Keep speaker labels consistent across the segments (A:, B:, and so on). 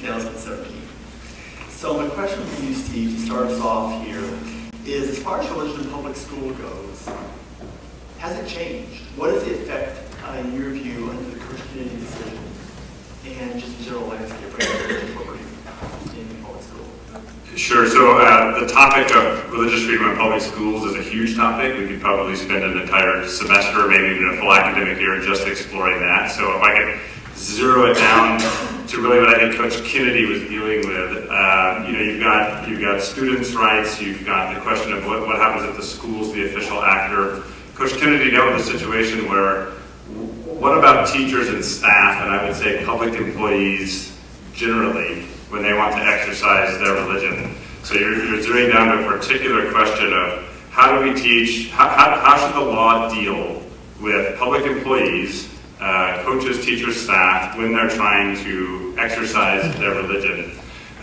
A: 2017. So my question for you, Steve, to start us off here, is as far as religion in public school goes, has it changed? What is the effect, in your view, under the Christian community decision and just the general landscape of religion in public school?
B: Sure. So the topic of religious freedom in public schools is a huge topic. We could probably spend an entire semester, maybe even a full academic year, just exploring that. So if I could zero it down to really what I think Coach Kennedy was dealing with, you've got students' rights, you've got the question of what happens if the school's the official actor. Coach Kennedy dealt with a situation where, what about teachers and staff, and I would say public employees generally, when they want to exercise their religion? So you're zeroing down to a particular question of how do we teach, how should the law deal with public employees, coaches, teachers, staff, when they're trying to exercise their religion?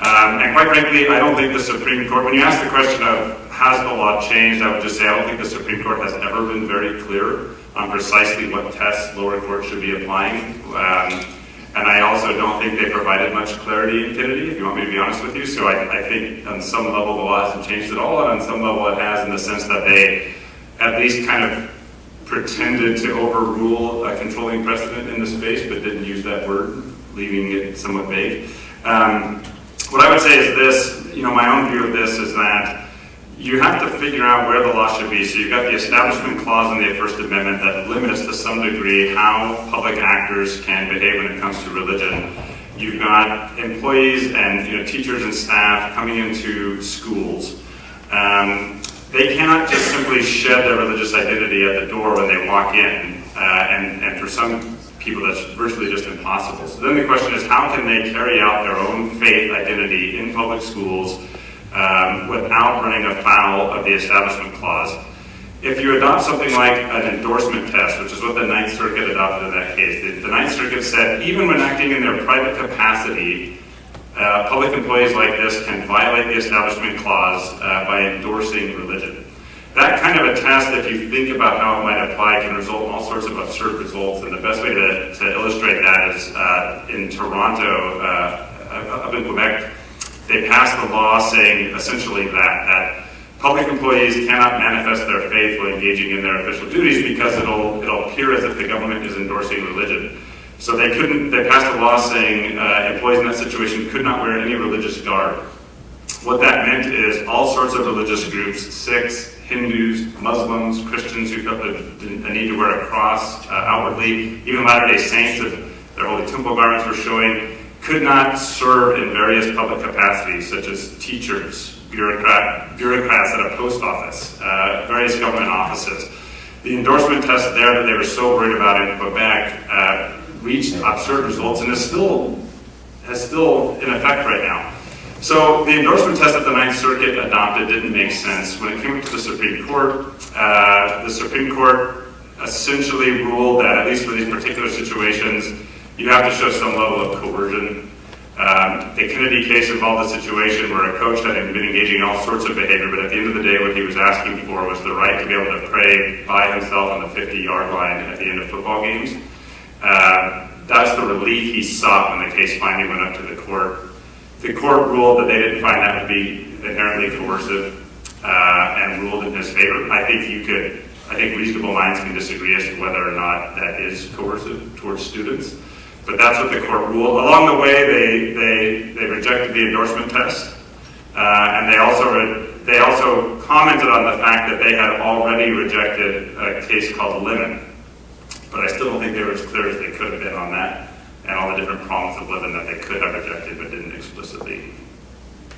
B: And quite frankly, I don't think the Supreme Court, when you ask the question of has the law changed, I would just say I don't think the Supreme Court has ever been very clear on precisely what tests lower courts should be applying. And I also don't think they provided much clarity in Kennedy, if you want me to be honest with you. So I think on some level the law hasn't changed at all, and on some level it has, in the sense that they at least kind of pretended to overrule a controlling precedent in the space, but didn't use that word, leaving it somewhat vague. What I would say is this, my own view of this is that you have to figure out where the law should be. So you've got the Establishment Clause in the First Amendment that limits to some degree how public actors can behave when it comes to religion. You've got employees and teachers and staff coming into schools. They cannot just simply shed their religious identity at the door when they walk in, and for some people that's virtually just impossible. So then the question is, how can they carry out their own faith identity in public schools without running afoul of the Establishment Clause? If you adopt something like an endorsement test, which is what the Ninth Circuit adopted in that case, the Ninth Circuit said even when acting in their private capacity, public employees like this can violate the Establishment Clause by endorsing religion. That kind of a test, if you think about how it might apply, can result in all sorts of absurd results. And the best way to illustrate that is in Toronto, up in Quebec, they passed a law saying essentially that public employees cannot manifest their faith while engaging in their official duties because it'll appear as if the government is endorsing religion. So they passed a law saying employees in that situation could not wear any religious garb. What that meant is all sorts of religious groups, Sikhs, Hindus, Muslims, Christians who felt the need to wear a cross outwardly, even Latter-day Saints, if their holy temple garments were showing, could not serve in various public capacities, such as teachers, bureaucrats at a post office, various government offices. The endorsement test there that they were so worried about in Quebec reached absurd results and is still in effect right now. So the endorsement test that the Ninth Circuit adopted didn't make sense. When it came to the Supreme Court essentially ruled that, at least for these particular situations, you have to show some level of coercion. The Kennedy case involved a situation where a coach had been engaging in all sorts of behavior, but at the end of the day, what he was asking for was the right to be able to pray by himself on the 50-yard line at the end of football games. That's the relief he sought when the case finally went up to the court. The court ruled that they didn't find that to be inherently coercive and ruled in his favor. I think reasonable minds can disagree as to whether or not that is coercive towards students. But that's what the court ruled. Along the way, they rejected the endorsement test, and they also commented on the fact that they had already rejected a case called Lemon. But I still don't think they were as clear as they could have been on that, and all the different problems of Lemon that they could have rejected, but didn't explicitly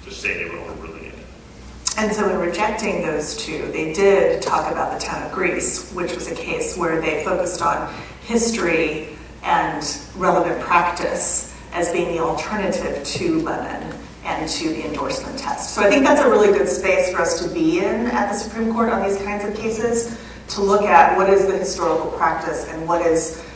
B: just say they were overruling it.
C: And so in rejecting those two, they did talk about the town of Greece, which was a case where they focused on history and relevant practice as being the alternative to Lemon and to the endorsement test. So I think that's a really good space for us to be in at the Supreme Court on these kinds of cases, to look at what is the historical practice and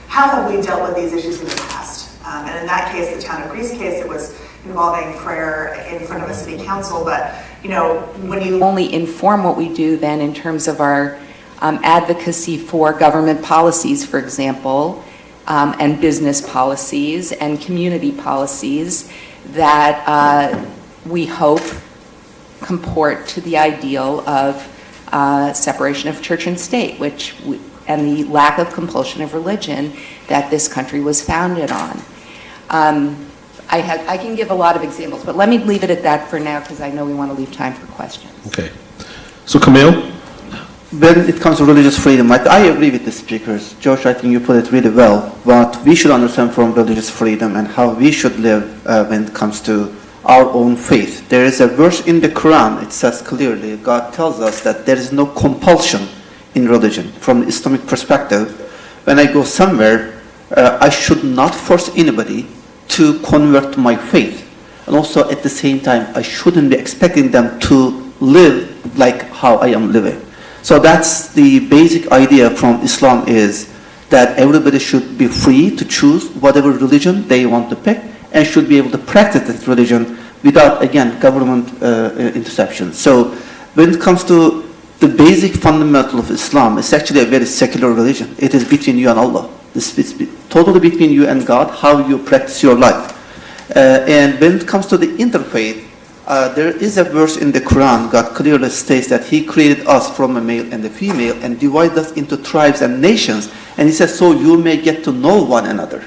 C: how have we dealt with these issues in the past. And in that case, the town of Greece case, it was involving prayer in front of a city council. But, when you
D: only inform what we do then in terms of our advocacy for government policies, for example, and business policies and community policies that we hope comport to the ideal of separation of church and state, and the lack of compulsion of religion that this country was founded on. I can give a lot of examples, but let me leave it at that for now because I know we want to leave time for questions.
E: Okay. So Kamil?
F: When it comes to religious freedom, I agree with the speakers. Josh, I think you put it really well. What we should understand from religious freedom and how we should live when it comes to our own faith. There is a verse in the Quran, it says clearly, God tells us that there is no compulsion in religion. From the Islamic perspective, when I go somewhere, I should not force anybody to convert to my faith. And also at the same time, I shouldn't be expecting them to live like how I am living. So that's the basic idea from Islam, is that everybody should be free to choose whatever religion they want to pick and should be able to practice that religion without, again, government interception. So when it comes to the basic fundamental of Islam, it's actually a very secular religion. It is between you and Allah. It's totally between you and God, how you practice your life. And when it comes to the interfaith, there is a verse in the Quran, God clearly states that He created us from a male and a female and divided us into tribes and nations. And He says, so you may get to know one another.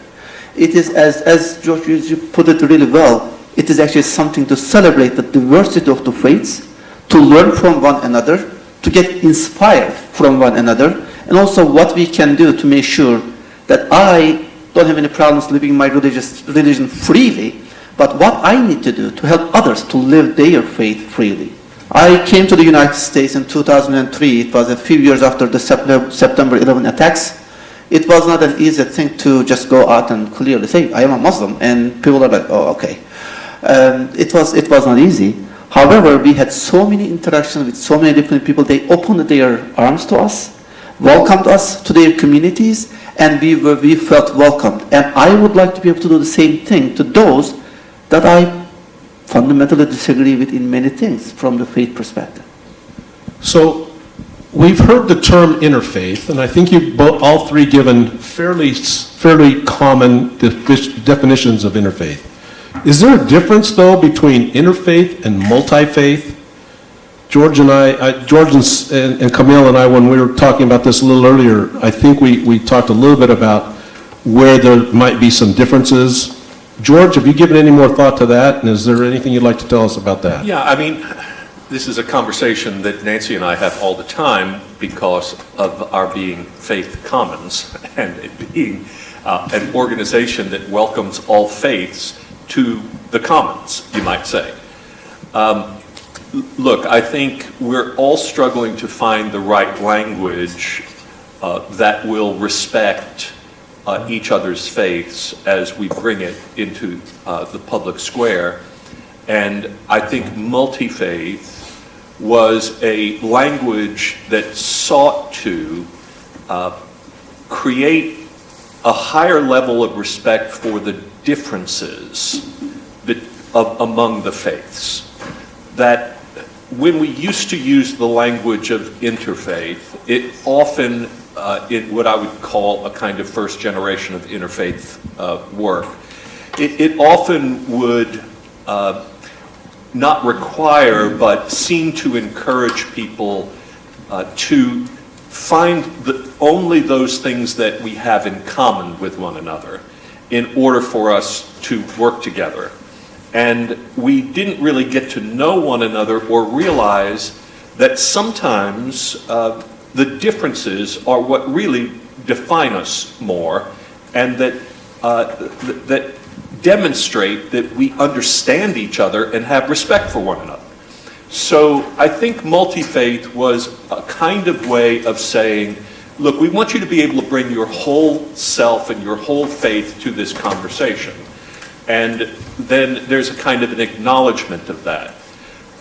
F: It is, as George, you put it really well, it is actually something to celebrate the diversity of the faiths, to learn from one another, to get inspired from one another, and also what we can do to make sure that I don't have any problems living my religion freely, but what I need to do to help others to live their faith freely. I came to the United States in 2003. It was a few years after the September 11 attacks. It was not an easy thing to just go out and clearly say, I am a Muslim, and people are like, oh, okay. It was not easy. However, we had so many interactions with so many different people. They opened their arms to us, welcomed us to their communities, and we felt welcomed. And I would like to be able to do the same thing to those that I fundamentally disagree with in many things from the faith perspective.
E: So we've heard the term interfaith, and I think you've all three given fairly common definitions of interfaith. Is there a difference, though, between interfaith and multi-faith? George and Kamil and I, when we were talking about this a little earlier, I think we talked a little bit about where there might be some differences. George, have you given any more thought to that? And is there anything you'd like to tell us about that?
G: Yeah, I mean, this is a conversation that Nancy and I have all the time because of our being Faith Commons and it being an organization that welcomes all faiths to the commons, you might say. Look, I think we're all struggling to find the right language that will respect each other's faiths as we bring it into the public square. And I think multi-faith was a language that sought to create a higher level of respect for the differences among the faiths. That when we used to use the language of interfaith, it often, in what I would call a kind of first generation of interfaith work, it often would not require, but seem to encourage people to find only those things that we have in common with one another in order for us to work together. And we didn't really get to know one another or realize that sometimes the differences are what really define us more, and that demonstrate that we understand each other and have respect for one another. So I think multi-faith was a kind of way of saying, look, we want you to be able to bring your whole self and your whole faith to this conversation. And then there's a kind of an acknowledgement of that.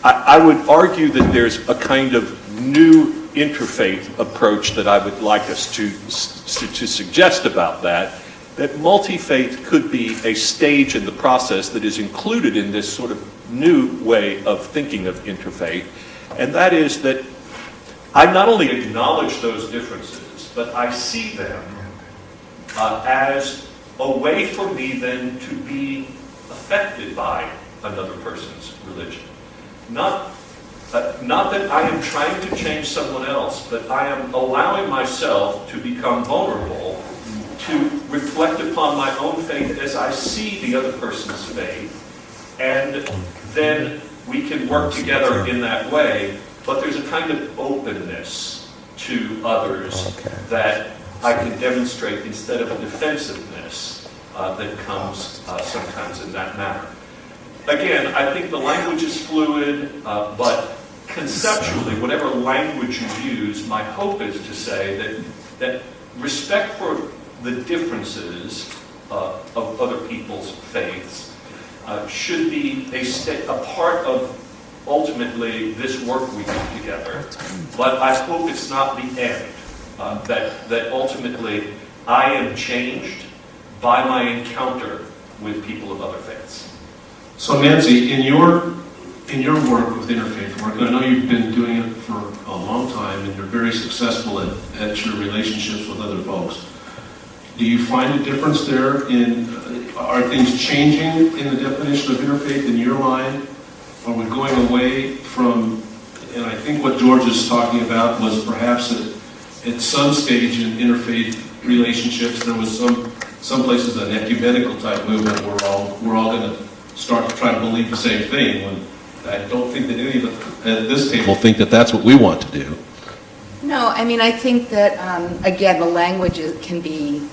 G: I would argue that there's a kind of new interfaith approach that I would like us to suggest about that multi-faith could be a stage in the process that is included in this sort of new way of thinking of interfaith. And that is that I not only acknowledge those differences, but I see them as a way for me then to be affected by another person's religion. Not that I am trying to change someone else, but I am allowing myself to become vulnerable, to reflect upon my own faith as I see the other person's faith, and then we can work together in that way, but there's a kind of openness to others that I can demonstrate instead of a defensiveness that comes sometimes in that manner. Again, I think the language is fluid, but conceptually, whatever language you use, my hope is to say that respect for the differences of other people's faiths should be a part of ultimately this work we do together. But I hope it's not the end, that ultimately I am changed by my encounter with people of other faiths.
E: So Nancy, in your work with interfaith work, and I know you've been doing it for a long time and you're very successful at your relationships with other folks, do you find a difference there are things changing in the definition of interfaith in your mind? Are we going away from, and I think what George is talking about was perhaps at some stage in interfaith relationships there was some places an ecumenical type movement where we're all going to start to try to believe the same thing, when I don't think that any of us at this table think that that's what we want to do.
D: No, I mean, I think that, again, the language can be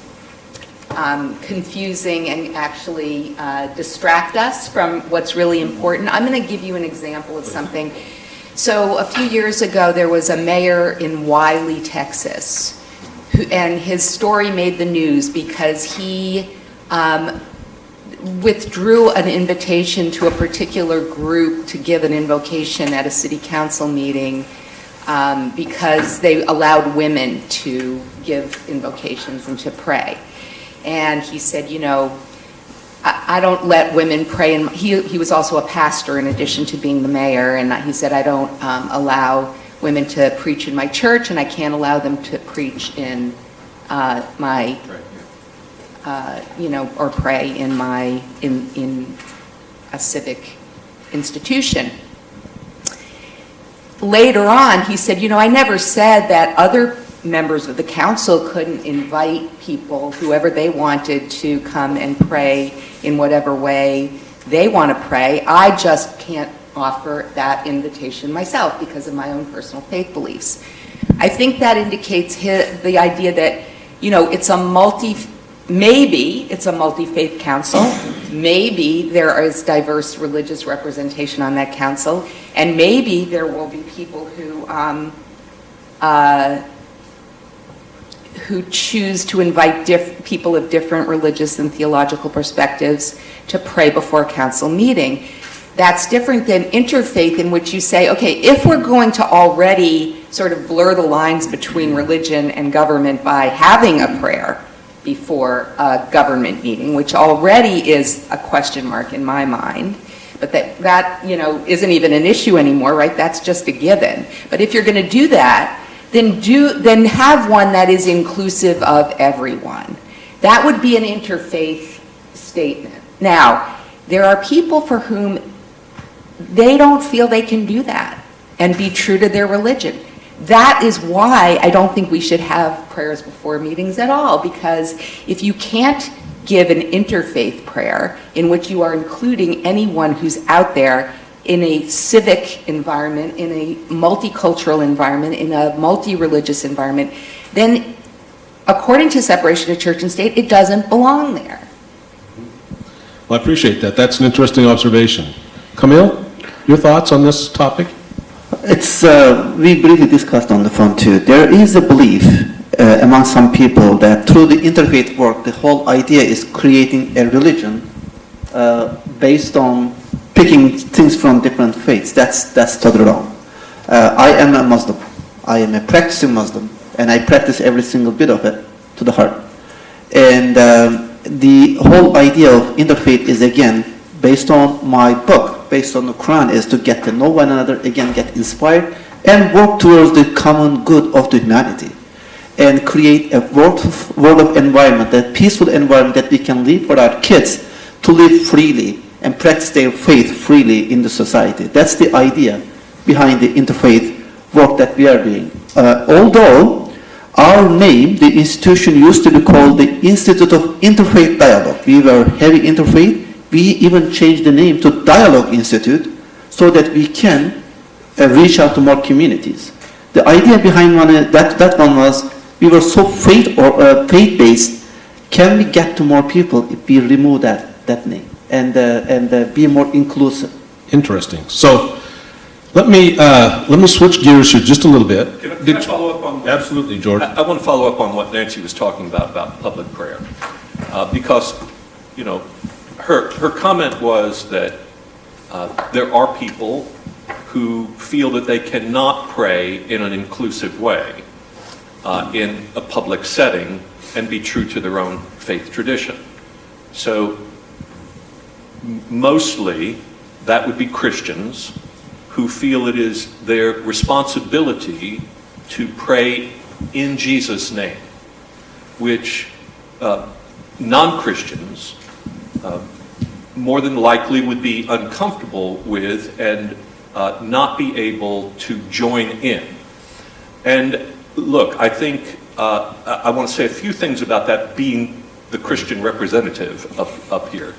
D: confusing and actually distract us from what's really important. I'm going to give you an example of something. So a few years ago, there was a mayor in Wiley, Texas, and his story made the news because he withdrew an invitation to a particular group to give an invocation at a city council meeting because they allowed women to give invocations and to pray. And he said, you know, I don't let women pray. And he was also a pastor in addition to being the mayor. And he said, I don't allow women to preach in my church, and I can't allow them to preach in my, or pray in my, in a civic institution. Later on, he said, you know, I never said that other members of the council couldn't invite people, whoever they wanted, to come and pray in whatever way they want to pray. I just can't offer that invitation myself because of my own personal faith beliefs. I think that indicates the idea that, you know, maybe it's a multi-faith council, maybe there is diverse religious representation on that council, and maybe there will be people who choose to invite people of different religious and theological perspectives to pray before a council meeting. That's different than interfaith, in which you say, okay, if we're going to already sort of blur the lines between religion and government by having a prayer before a government meeting, which already is a question mark in my mind, but that you know, isn't even an issue anymore, right? That's just a given. But if you're going to do that, then have one that is inclusive of everyone. That would be an interfaith statement. Now, there are people for whom they don't feel they can do that and be true to their religion. That is why I don't think we should have prayers before meetings at all, because if you can't give an interfaith prayer in which you are including anyone who's out there in a civic environment, in a multicultural environment, in a multi-religious environment, then according to separation of church and state, it doesn't belong there.
E: Well, I appreciate that. That's an interesting observation. Kamil, your thoughts on this topic?
F: It's we briefly discussed on the phone too. There is a belief among some people that through the interfaith work, the whole idea is creating a religion based on picking things from different faiths. That's totally wrong. I am a Muslim. I am a practicing Muslim, and I practice every single bit of it to the heart. And the whole idea of interfaith is, again, based on my book, based on the Quran, is to get to know one another, again, get inspired, and work towards the common good of the humanity. and create a world of environment, a peaceful environment that we can live for our kids to live freely and practice their faith freely in the society. That's the idea behind the interfaith work that we are doing. Although our name, the institution used to be called the Institute of Interfaith Dialogue. We were heavy interfaith. We even changed the name to Dialogue Institute so that we can reach out to more communities. The idea behind that one was we were so faith-based. Can we get to more people if we remove that name and be more inclusive?
E: Interesting. So let me switch gears here just a little bit.
G: Can I follow up on that?
E: Absolutely, George.
G: I want to follow up on what Nancy was talking about public prayer. Because, her comment was that there are people who feel that they cannot pray in an inclusive way in a public setting and be true to their own faith tradition. So mostly that would be Christians who feel it is their responsibility to pray in Jesus' name, which non-Christians more than likely would be uncomfortable with and not be able to join in. And look, I think I want to say a few things about that being the Christian representative up here.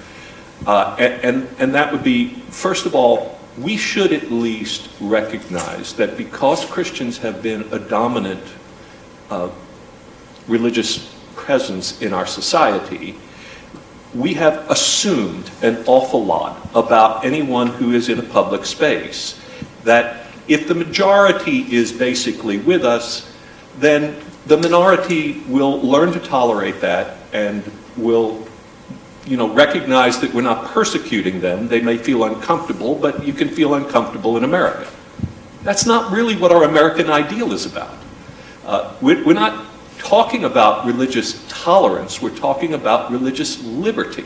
G: And that would be, first of all, we should at least recognize that because Christians have been a dominant religious presence in our society, we have assumed an awful lot about anyone who is in a public space. That if the majority is basically with us, then the minority will learn to tolerate that and will recognize that we're not persecuting them. They may feel uncomfortable, but you can feel uncomfortable in America. That's not really what our American ideal is about. We're not talking about religious tolerance. We're talking about religious liberty.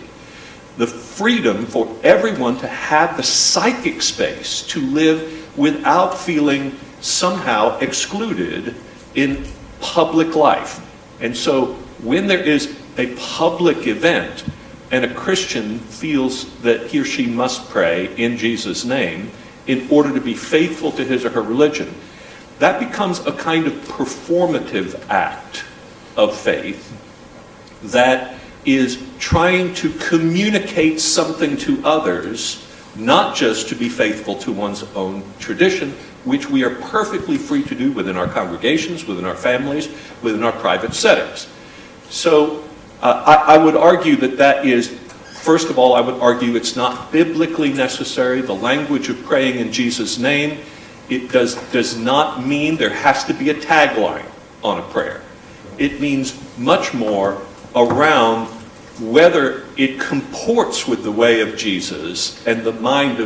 G: The freedom for everyone to have the psychic space to live without feeling somehow excluded in public life. And so when there is a public event, and a Christian feels that he or she must pray in Jesus' name in order to be faithful to his or her religion, that becomes a kind of performative act of faith that is trying to communicate something to others, not just to be faithful to one's own tradition, which we are perfectly free to do within our congregations, within our families, within our private settings. So I would argue that is, first of all, I would argue it's not biblically necessary. The language of praying in Jesus' name, it does not mean there has to be a tagline on a prayer. It means much more around whether it comports with the way of Jesus and the mind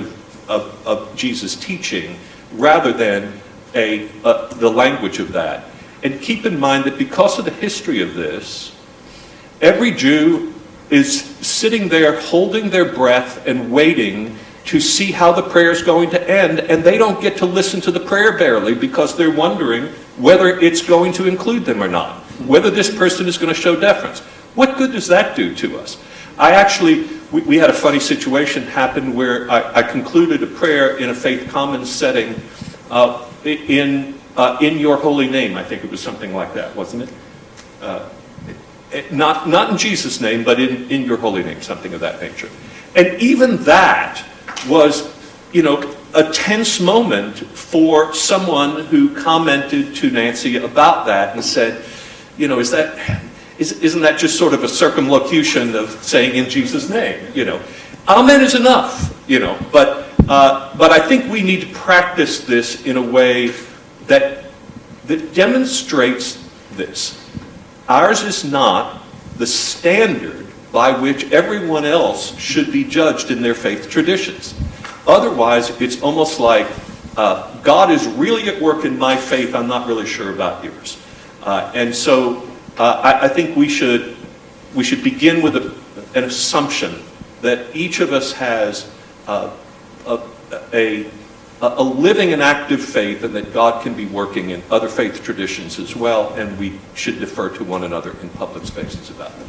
G: of Jesus' teaching, rather than the language of that. And keep in mind that because of the history of this, every Jew is sitting there holding their breath and waiting to see how the prayer is going to end, and they don't get to listen to the prayer barely because they're wondering whether it's going to include them or not, whether this person is going to show deference. What good does that do to us? We had a funny situation happen where I concluded a prayer in a Faith Commons setting in your holy name. I think it was something like that, wasn't it? Not in Jesus' name, but in your holy name, something of that nature. And even that was, a tense moment for someone who commented to Nancy about that and said, isn't that just sort of a circumlocution of saying in Jesus' name? Amen is enough, but I think we need to practice this in a way that demonstrates this. Ours is not the standard by which everyone else should be judged in their faith traditions. Otherwise, it's almost like God is really at work in my faith, I'm not really sure about yours. And so I think we should begin with an assumption that each of us has a a living and active faith, and that God can be working in other faith traditions as well, and we should defer to one another in public spaces about that.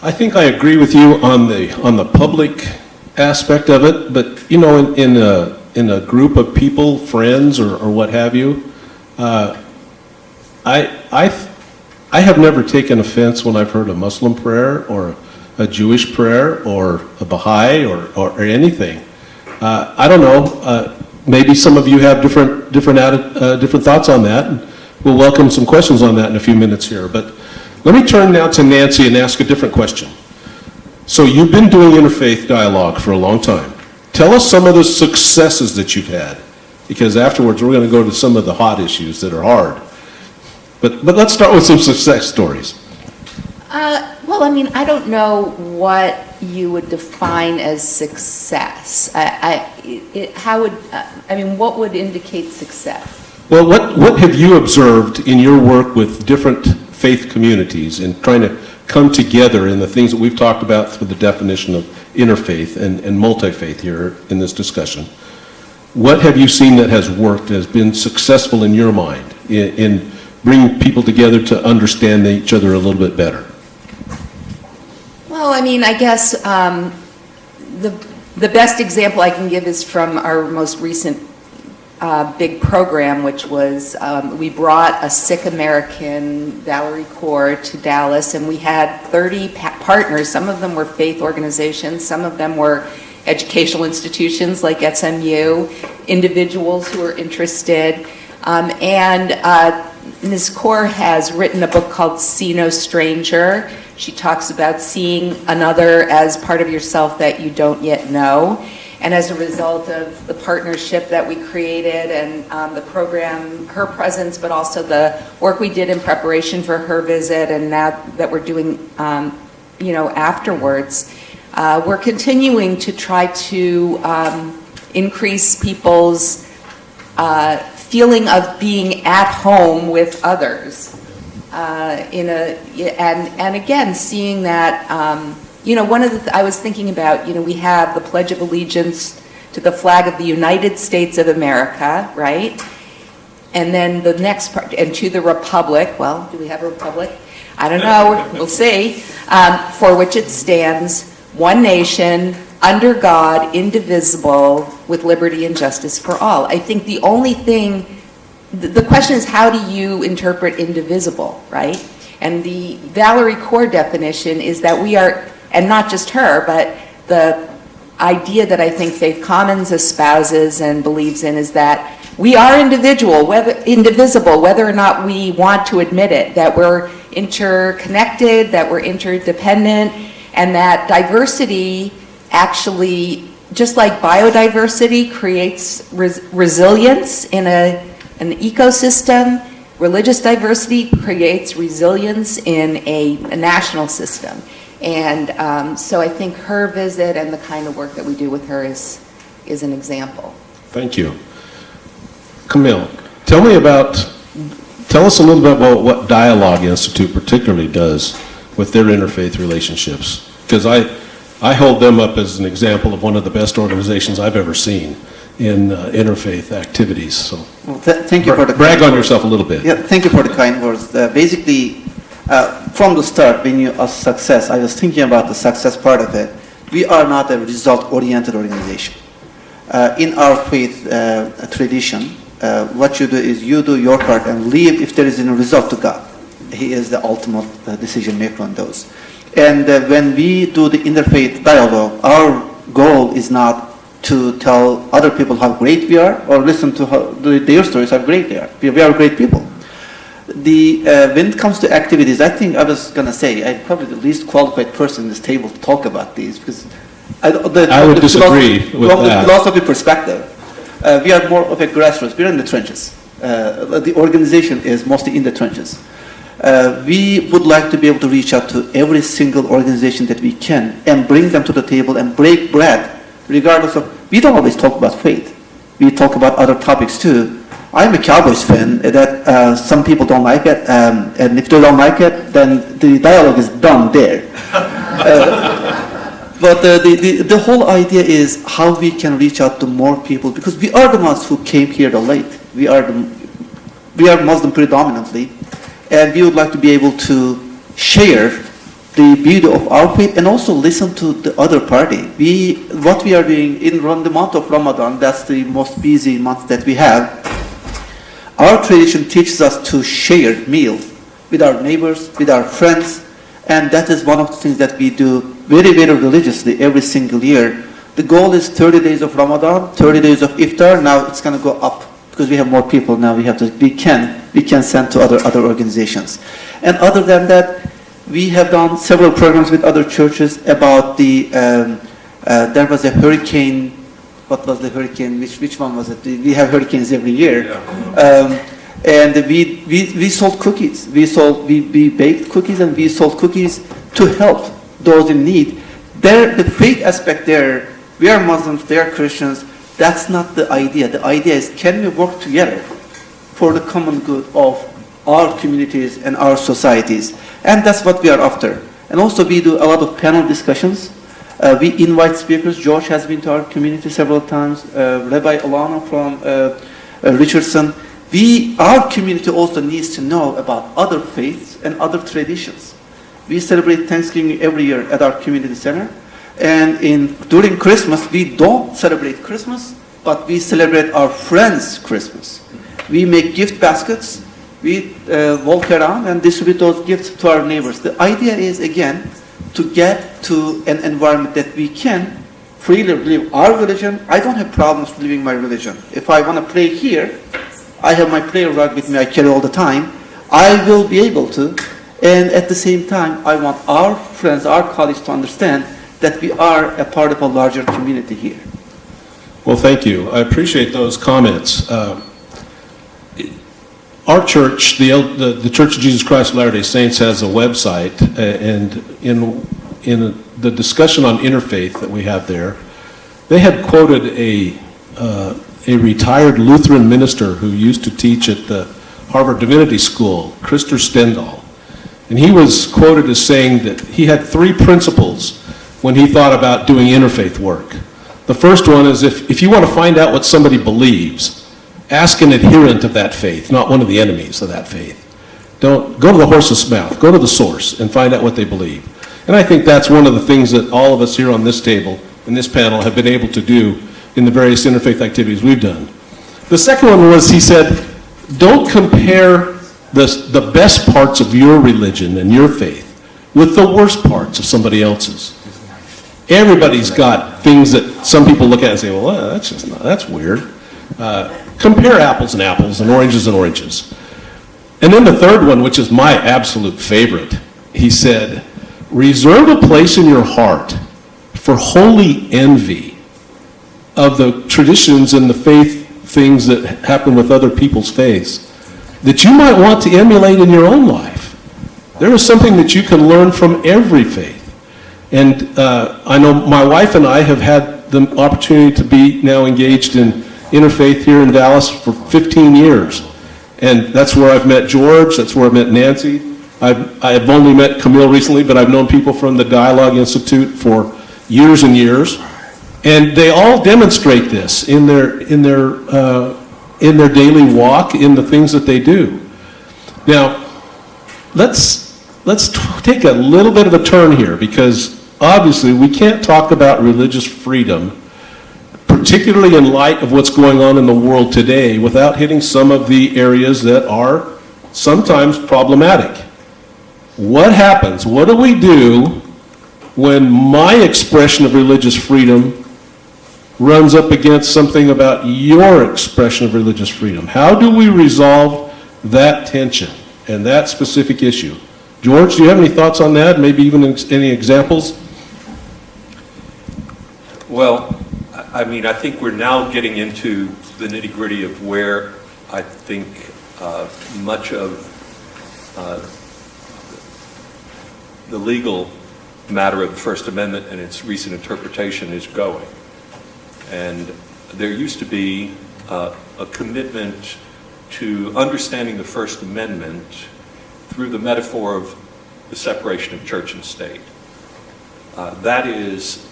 E: I think I agree with you on the public aspect of it, but you know, in a group of people, friends or what have you, I have never taken offense when I've heard a Muslim prayer or a Jewish prayer or a Baha'i or anything. I don't know. Maybe some of you have different thoughts on that. And we'll welcome some questions on that in a few minutes here. But let me turn now to Nancy and ask a different question. So you've been doing interfaith dialogue for a long time. Tell us some of the successes that you've had, because afterwards we're going to go to some of the hot issues that are hard. But let's start with some success stories.
D: Well, I mean, I don't know what you would define as success. What would indicate success?
E: Well, what have you observed in your work with different faith communities in trying to come together in the things that we've talked about through the definition of interfaith and multi-faith here in this discussion? What have you seen that has worked, has been successful in your mind in bringing people together to understand each other a little bit better?
D: Well, I mean, I guess the best example I can give is from our most recent big program, which was we brought a sick American, Valerie Kaur, to Dallas, and we had 30 partners. Some of them were faith organizations, some of them were educational institutions like SMU, individuals who were interested, and Ms. Kaur has written a book called See No Stranger. She talks about seeing another as part of yourself that you don't yet know. And as a result of the partnership that we created and the program, her presence, but also the work we did in preparation for her visit, and now that we're doing, afterwards, we're continuing to try to increase people's feeling of being at home with others. And again, seeing that, one of the, I was thinking about, we have the Pledge of Allegiance to the flag of the United States of America, right? And then the next part, and to the Republic, well, do we have a Republic? I don't know, we'll see, for which it stands, one nation, under God, indivisible, with liberty and justice for all. I think the only thing, the question is, how do you interpret indivisible, right? And the Valerie Kaur definition is that we are, and not just her, but the idea that I think Faith Commons espouses and believes in is that we are indivisible, whether or not we want to admit it, that we're interconnected, that we're interdependent, and that diversity actually, just like biodiversity creates resilience in an ecosystem, religious diversity creates resilience in a national system. And so I think her visit and the kind of work that we do with her is an example.
E: Thank you. Kamil, tell us a little bit about what Dialogue Institute particularly does with their interfaith relationships, because I hold them up as an example of one of the best organizations I've ever seen in interfaith activities. So,
F: well, thank you for the
E: brag on yourself a little bit.
F: Yeah, thank you for the kind words. Basically, from the start, when you asked success, I was thinking about the success part of it. We are not a result-oriented organization. In our faith tradition, what you do is you do your part and leave if there is a result to God. He is the ultimate decision maker on those. And when we do the interfaith dialogue, our goal is not to tell other people how great we are or listen to their stories how great they are. We are great people. When it comes to activities, I think I was going to say I'm probably the least qualified person in this table to talk about these, because
E: I would disagree with
F: from
E: that.
F: the philosophy perspective, we are more of a grassroots. We're in the trenches. The organization is mostly in the trenches. We would like to be able to reach out to every single organization that we can and bring them to the table and break bread, regardless of, we don't always talk about faith. We talk about other topics too. I'm a Cowboys fan that some people don't like it, and if they don't like it, then the dialogue is done there. But the whole idea is how we can reach out to more people, because we are the ones who came here late. We are Muslim predominantly, and we would like to be able to share the beauty of our faith and also listen to the other party. What we are doing in the month of Ramadan, that's the most busy month that we have. Our tradition teaches us to share meal with our neighbors, with our friends, and that is one of the things that we do very, very religiously every single year. The goal is 30 days of Ramadan, 30 days of iftar. Now it's going to go up because we have more people now. We can send to other organizations. And other than that, we have done several programs with other churches about there was a hurricane. What was the hurricane? Which one was it? We have hurricanes every year. Yeah. And we sold cookies. We baked cookies and we sold cookies to help those in need. The faith aspect there, we are Muslims, they are Christians. That's not the idea. The idea is, can we work together for the common good of our communities and our societies? And that's what we are after. And also we do a lot of panel discussions. We invite speakers. George has been to our community several times. Rabbi Alana from Richardson. Our community also needs to know about other faiths and other traditions. We celebrate Thanksgiving every year at our community center. And during Christmas, we don't celebrate Christmas, but we celebrate our friends' Christmas. We make gift baskets. We walk around and distribute those gifts to our neighbors. The idea is, again, to get to an environment that we can freely live our religion. I don't have problems living my religion. If I want to pray here, I have my prayer rug with me, I carry all the time. I will be able to. And at the same time, I want our friends, our colleagues to understand that we are a part of a larger community here.
E: Well, thank you. I appreciate those comments. Our church, the Church of Jesus Christ of Latter-day Saints, has a website, and in the discussion on interfaith that we have there, they had quoted a retired Lutheran minister who used to teach at the Harvard Divinity School, Krister Stendahl. And he was quoted as saying that he had 3 principles when he thought about doing interfaith work. The first one is, if you want to find out what somebody believes, ask an adherent of that faith, not one of the enemies of that faith. Don't go to the horse's mouth, go to the source and find out what they believe. And I think that's one of the things that all of us here on this table, in this panel, have been able to do in the various interfaith activities we've done. The second one was, he said, don't compare the best parts of your religion and your faith with the worst parts of somebody else's. Everybody's got things that some people look at and say, well, that's weird. Compare apples and apples and oranges and oranges. And then the third one, which is my absolute favorite, he said, reserve a place in your heart for holy envy of the traditions and the faith things that happen with other people's faiths that you might want to emulate in your own life. There is something that you can learn from every faith. And I know my wife and I have had the opportunity to be now engaged in interfaith here in Dallas for 15 years. And that's where I've met George, that's where I've met Nancy. I've only met Kamil recently, but I've known people from the Dialogue Institute for years and years. And they all demonstrate this in their daily walk, in the things that they do. Now, let's take a little bit of a turn here, because obviously we can't talk about religious freedom, particularly in light of what's going on in the world today, without hitting some of the areas that are sometimes problematic. What happens? What do we do when my expression of religious freedom runs up against something about your expression of religious freedom? How do we resolve that tension and that specific issue? George, do you have any thoughts on that? Maybe even any examples?
G: Well, I mean, I think we're now getting into the nitty-gritty of where I think much of the legal matter of the First Amendment and its recent interpretation is going. And there used to be a commitment to understanding the First Amendment through the metaphor of the separation of church and state. That is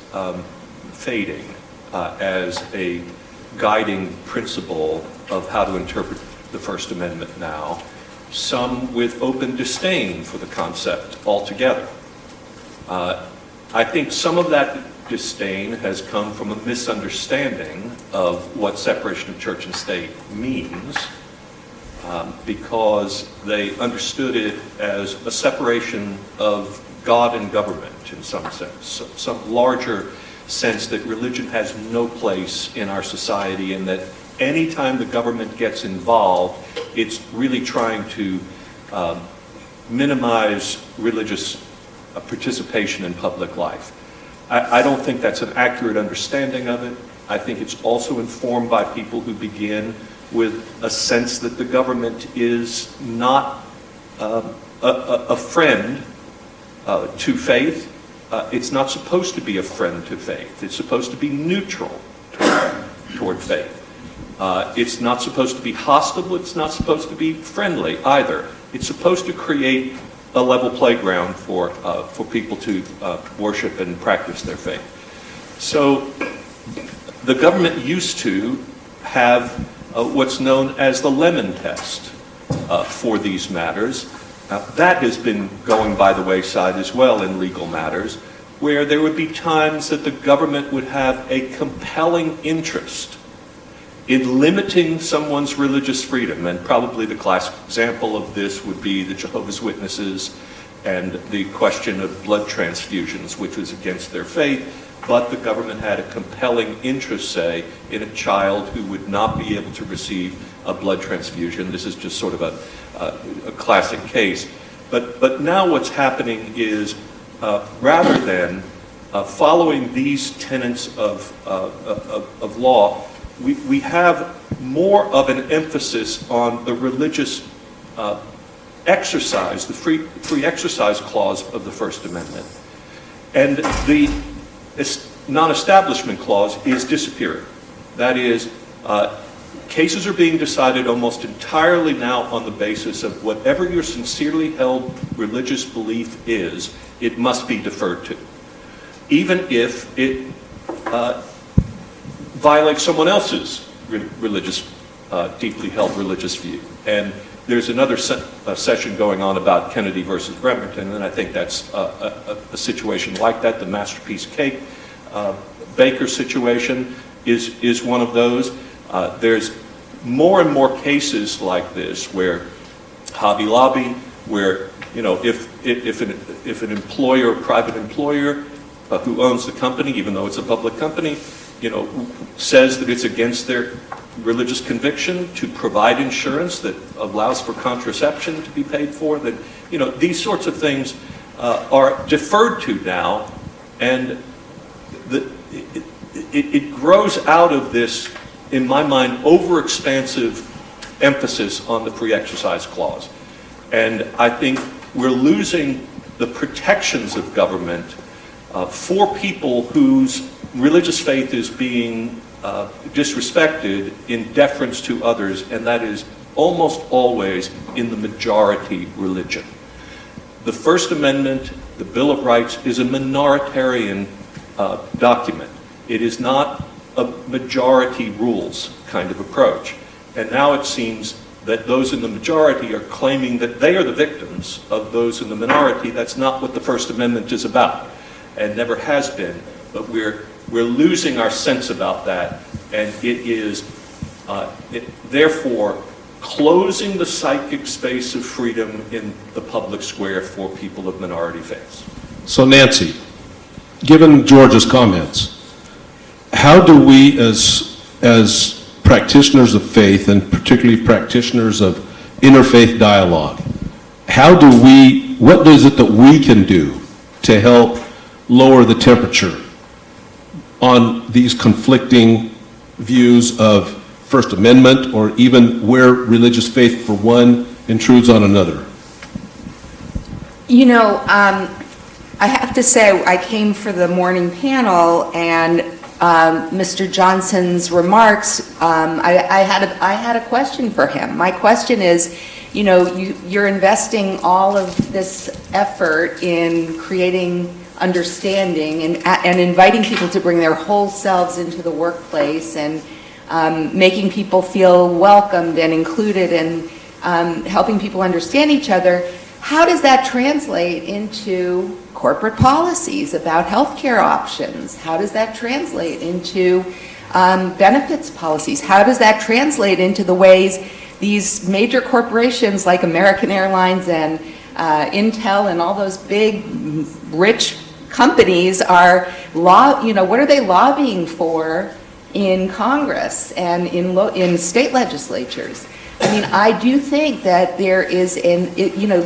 G: fading as a guiding principle of how to interpret the First Amendment now, some with open disdain for the concept altogether. I think some of that disdain has come from a misunderstanding of what separation of church and state means, because they understood it as a separation of God and government in some sense, some larger sense that religion has no place in our society, and that anytime the government gets involved, it's really trying to minimize religious participation in public life. I don't think that's an accurate understanding of it. I think it's also informed by people who begin with a sense that the government is not a friend to faith. It's not supposed to be a friend to faith. It's supposed to be neutral toward faith. It's not supposed to be hostile. It's not supposed to be friendly either. It's supposed to create a level playground for people to worship and practice their faith. So the government used to have what's known as the Lemon Test for these matters. That has been going by the wayside as well in legal matters, where there would be times that the government would have a compelling interest in limiting someone's religious freedom. And probably the classic example of this would be the Jehovah's Witnesses and the question of blood transfusions, which was against their faith, but the government had a compelling interest, say, in a child who would not be able to receive a blood transfusion. This is just sort of a classic case. But now what's happening is, rather than following these tenets of law, we have more of an emphasis on the religious exercise, the free exercise clause of the First Amendment. And the non-establishment clause is disappearing. That is, cases are being decided almost entirely now on the basis of whatever your sincerely held religious belief is, it must be deferred to, even if it violates someone else's religious, deeply held religious view. And there's another session going on about Kennedy versus Bremerton, and I think that's a situation like that. The Masterpiece Cake Baker situation is one of those. There's more and more cases like this where Hobby Lobby, where if an employer, private employer who owns the company, even though it's a public company, says that it's against their religious conviction to provide insurance that allows for contraception to be paid for, that these sorts of things are deferred to now, and it grows out of this, in my mind, overexpansive emphasis on the free exercise clause. And I think we're losing the protections of government for people whose religious faith is being disrespected in deference to others, and that is almost always in the majority religion. The First Amendment, the Bill of Rights, is a minoritarian document. It is not a majority rules kind of approach. And now it seems that those in the majority are claiming that they are the victims of those in the minority. That's not what the First Amendment is about, and never has been. But we're losing our sense about that, and it is therefore closing the psychic space of freedom in the public square for people of minority faiths.
E: So Nancy, given George's comments, how do we as practitioners of faith, and particularly practitioners of interfaith dialogue, what is it that we can do to help lower the temperature on these conflicting views of First Amendment, or even where religious faith for one intrudes on another?
D: I have to say, I came for the morning panel, and Mr. Johnson's remarks, I had a question for him. My question is, you're investing all of this effort in creating understanding and inviting people to bring their whole selves into the workplace and making people feel welcomed and included and helping people understand each other, how does that translate into corporate policies about healthcare options? How does that translate into benefits policies? How does that translate into the ways these major corporations like American Airlines and Intel and all those big, rich companies are what are they lobbying for in Congress and in state legislatures? I mean, I do think that there is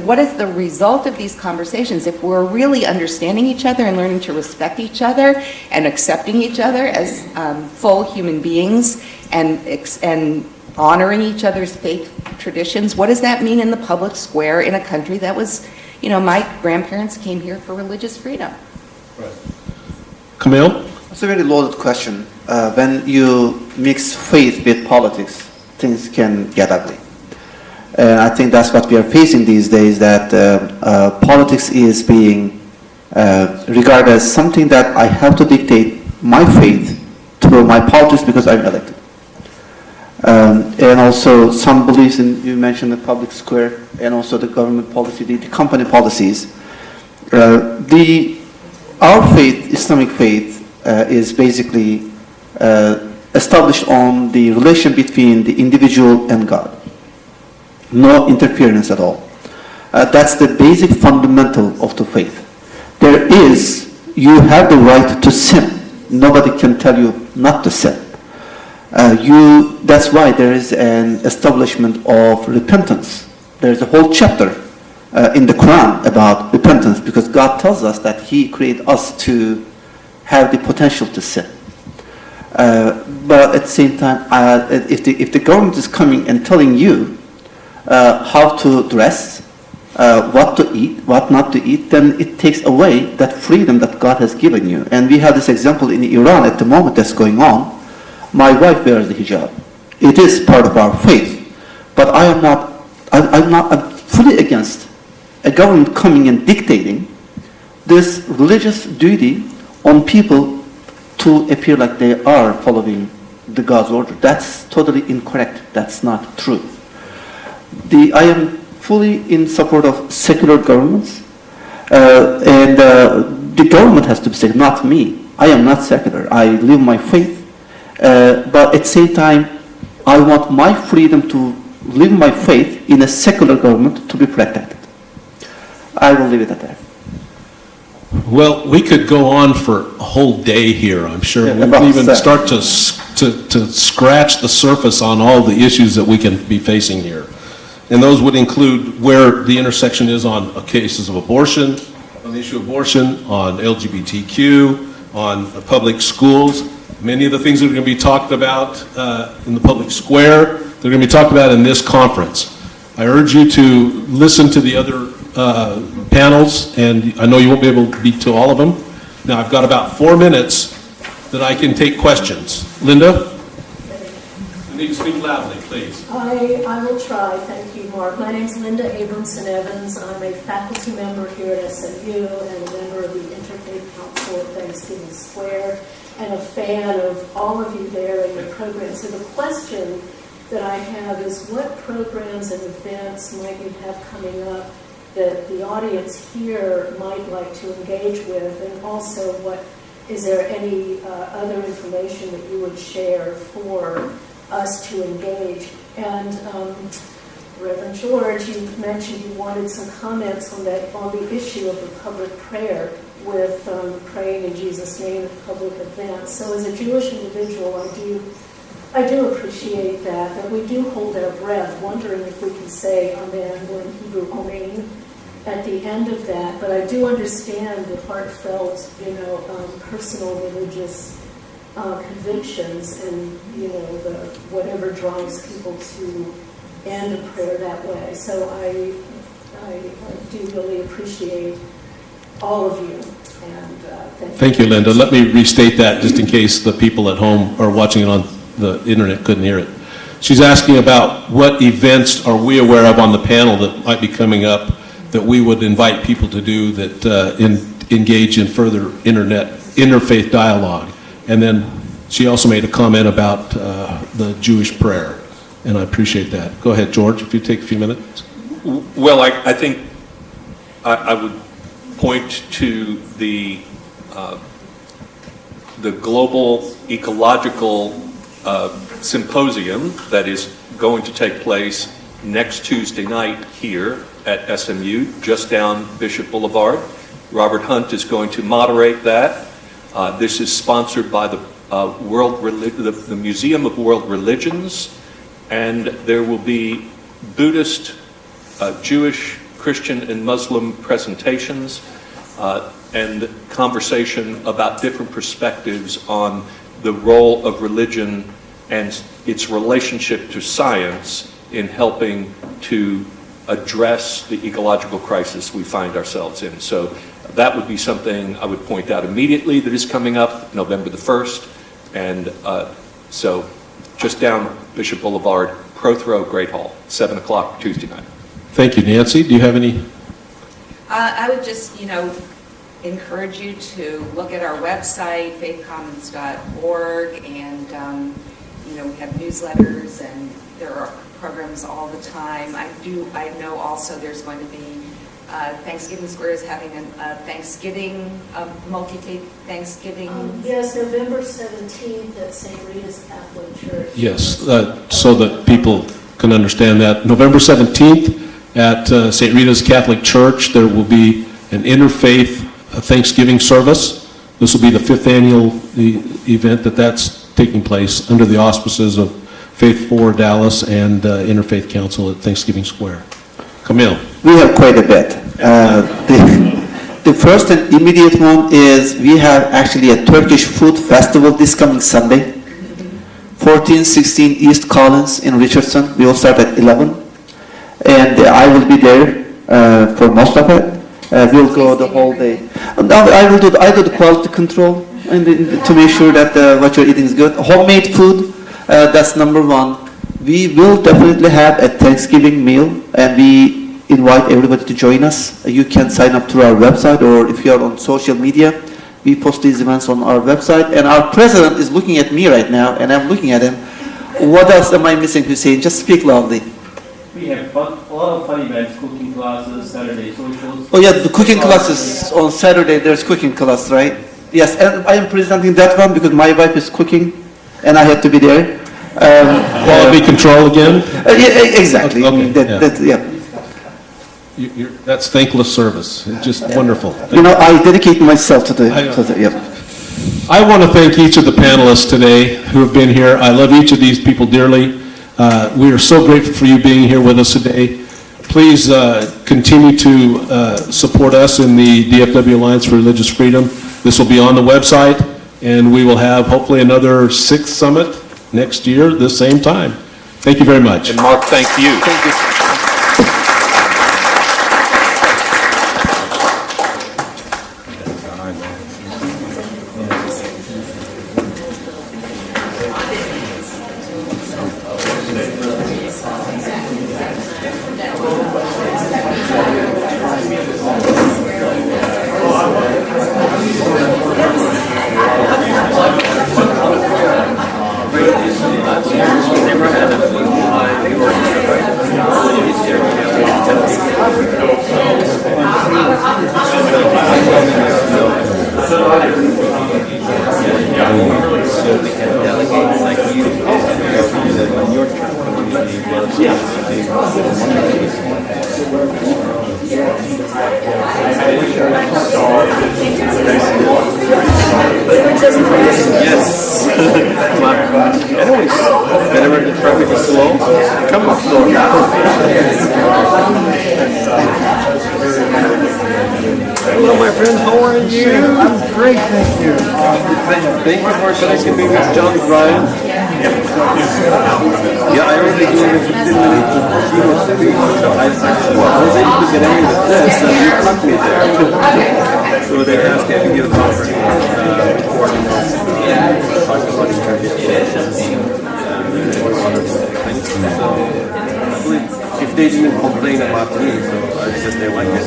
D: what is the result of these conversations? If we're really understanding each other and learning to respect each other and accepting each other as full human beings and honoring each other's faith traditions, what does that mean in the public square in a country that was, my grandparents came here for religious freedom?
E: Right. Kamil?
F: It's a very loaded question. When you mix faith with politics, things can get ugly. And I think that's what we are facing these days, that politics is being regarded as something that I have to dictate my faith through my politics because I'm elected. And also some beliefs in, you mentioned the public square, and also the government policy, the company policies. Our faith, Islamic faith, is basically established on the relation between the individual and God. No interference at all. That's the basic fundamental of the faith. You have the right to sin. Nobody can tell you not to sin. That's why there is an establishment of repentance. There's a whole chapter in the Quran about repentance, because God tells us that He created us to have the potential to sin. But at the same time, if the government is coming and telling you how to dress, what to eat, what not to eat, then it takes away that freedom that God has given you. And we have this example in Iran at the moment that's going on. My wife wears the hijab. It is part of our faith. But I'm fully against a government coming and dictating this religious duty on people to appear like they are following the God's order. That's totally incorrect. That's not true. I am fully in support of secular governments, and the government has to be secular, not me. I am not secular. I live my faith, but at the same time, I want my freedom to live my faith in a secular government to be protected. I will leave it at that.
E: Well, we could go on for a whole day here, I'm sure.
F: Yeah,
E: We
F: about
E: can even
F: that.
E: start to scratch the surface on all the issues that we can be facing here. And those would include where the intersection is on cases of abortion, on the issue of abortion, on LGBTQ, on public schools. Many of the things that are going to be talked about in the public square, they're going to be talked about in this conference. I urge you to listen to the other panels, and I know you won't be able to be to all of them. Now, I've got about 4 minutes that I can take questions. Linda? You need to speak loudly, please.
H: I will try. Thank you, Mark. My name's Linda Abramson Evans. I'm a faculty member here at SMU and a member of the Interfaith Council of Thanksgiving Square, and a fan of all of you there and your programs. So the question that I have is, what programs and events might you have coming up that the audience here might like to engage with, and also is there any other information that you would share for us to engage? And Reverend George, you mentioned you wanted some comments on the issue of the public prayer with praying in Jesus' name at public events. So as a Jewish individual, I do appreciate that we do hold our breath, wondering if we can say Amen, or in Hebrew, Amen, at the end of that. But I do understand the heartfelt, personal religious convictions, and the whatever drives people to end a prayer that way. So I do really appreciate all of you, and
E: Thank you, Linda. Let me restate that just in case the people at home are watching it on the internet couldn't hear it. She's asking about what events are we aware of on the panel that might be coming up that we would invite people to do that engage in further interfaith dialogue. And then she also made a comment about the Jewish prayer, and I appreciate that. Go ahead, George, if you take a few minutes.
G: Well, I think I would point to the global ecological symposium that is going to take place next Tuesday night here at SMU, just down Bishop Boulevard. Robert Hunt is going to moderate that. This is sponsored by the Museum of World Religions, and there will be Buddhist, Jewish, Christian, and Muslim presentations and conversation about different perspectives on the role of religion and its relationship to science in helping to address the ecological crisis we find ourselves in. So that would be something I would point out immediately that is coming up November the 1st. And so just down Bishop Boulevard, Prothrow, Great Hall, 7 o'clock Tuesday night.
E: Thank you, Nancy. Do you have any?
D: I would just, encourage you to look at our website, faithcommons.org, and, we have newsletters and there are programs all the time. I know also there's going to be Thanksgiving Square is having a Thanksgiving, multi-faith Thanksgiving.
H: Yes, November 17th at St. Rita's Catholic Church.
E: Yes, so that people can understand that. November 17th at St. Rita's Catholic Church, there will be an interfaith Thanksgiving service. This will be the 5th annual event that's taking place under the auspices of Faith for Dallas and Interfaith Council at Thanksgiving Square. Kamil.
F: We have quite a bit. The first and immediate one is we have actually a Turkish food festival this coming Sunday, 1416 East Collins in Richardson. We will start at 11. And I will be there for most of it. We'll go the whole day. I do the quality control and to make sure that what you're eating is good. Homemade food, that's number one. We will definitely have a Thanksgiving meal, and we invite everybody to join us. You can sign up through our website, or if you are on social media, we post these events on our website. And our president is looking at me right now, and I'm looking at him. What else am I missing, Hussein? Just speak loudly.
I: We have a lot of fun events, cooking classes, Saturday socials.
F: Oh yeah, the cooking classes on Saturday. There's cooking class, right? Yes, and I am presenting that one because my wife is cooking, and I had to be there.
E: Quality control again?
F: Yeah, exactly.
E: Okay, that's thankless service. It's just wonderful.
F: I dedicate myself to the.
E: I want to thank each of the panelists today who have been here. I love each of these people dearly. We are so grateful for you being here with us today. Please continue to support us in the DFW Alliance for Religious Freedom. This will be on the website, and we will have hopefully another 6th summit next year, the same time. Thank you very much.
G: And Mark, thank you.
F: Thank you.
J: Hello, my friend. How are you? I'm great, thank you. Thank you for connecting me with John Bryan. Yeah, I already gave him 15 minutes to see what speech. I was able to get in with this, and you cut me there. So they asked me to give a conference talk about interpretation. So I believe if they didn't complain about me, so I just they like it.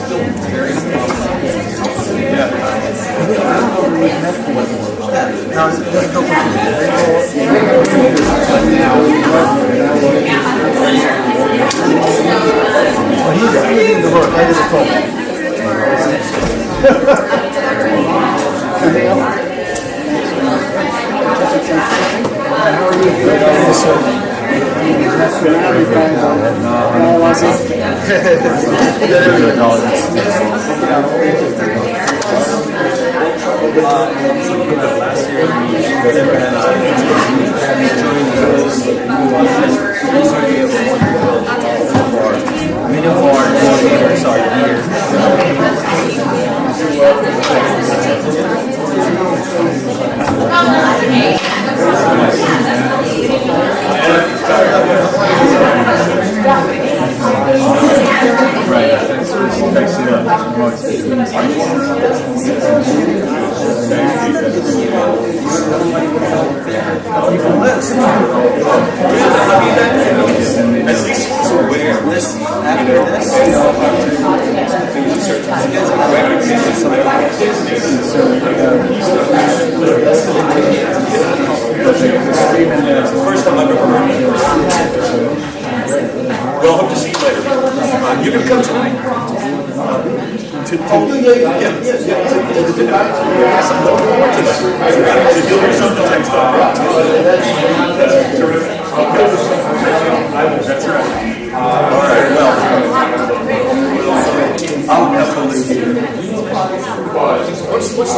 G: First time I've ever heard of it. Well, hope to see you later. You can come tonight. If you'll do something next time. Terrific. That's right. All right, well. I'll have to leave you. What's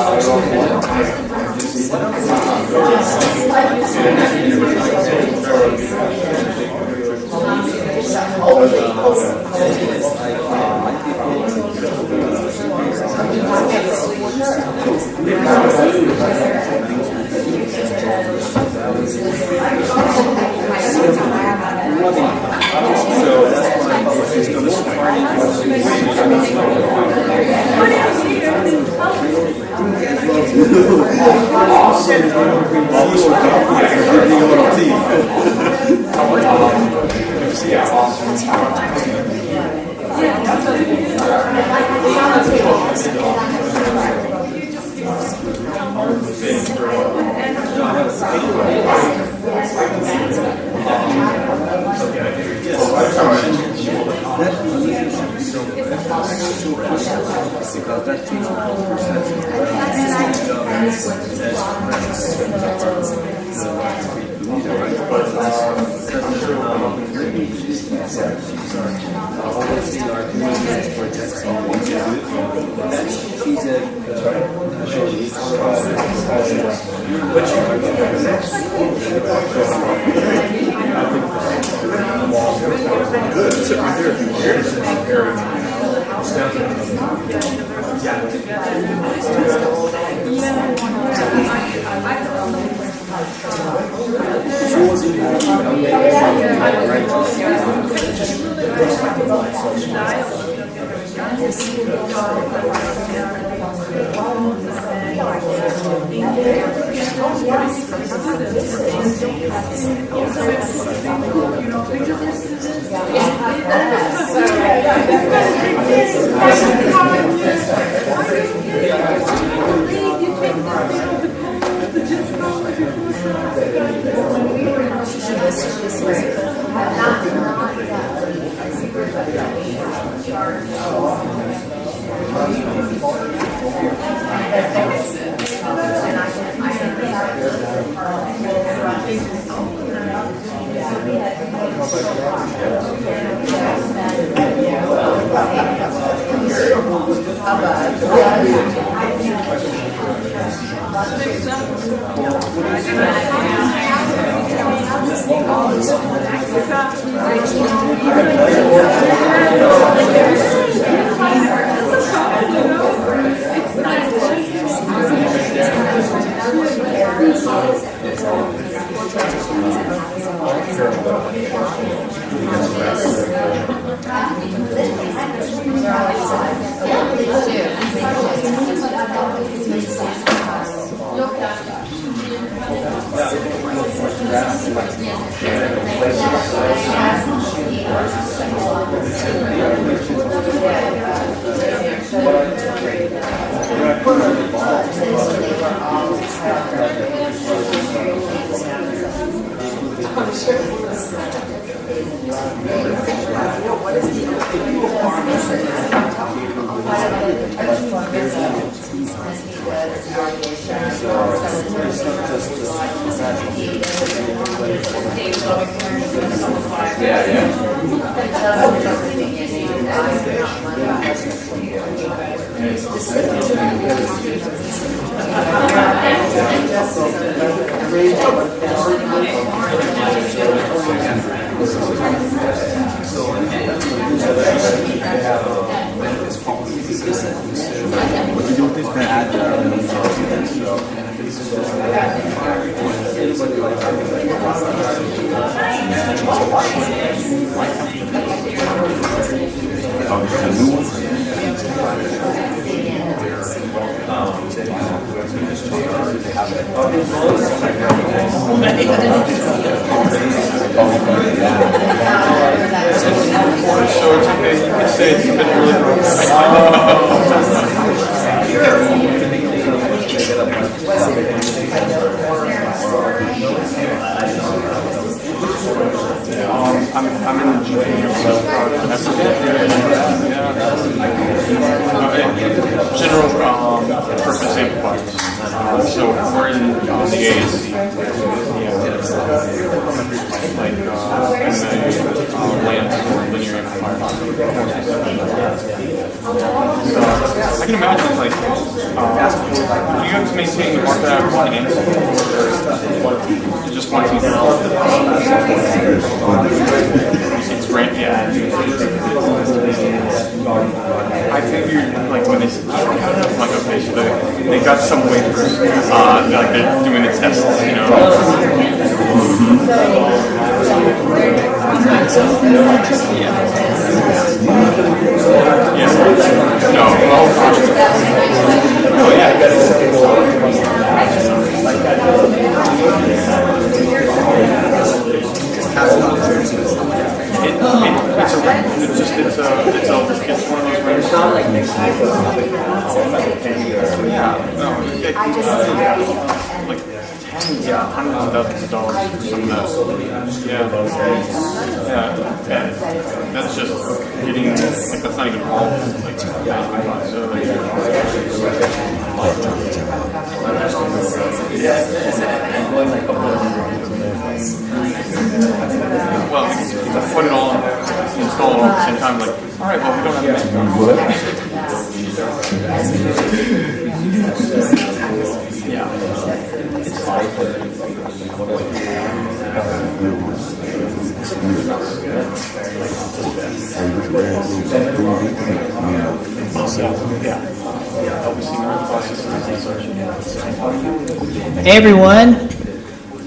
K: Hey everyone,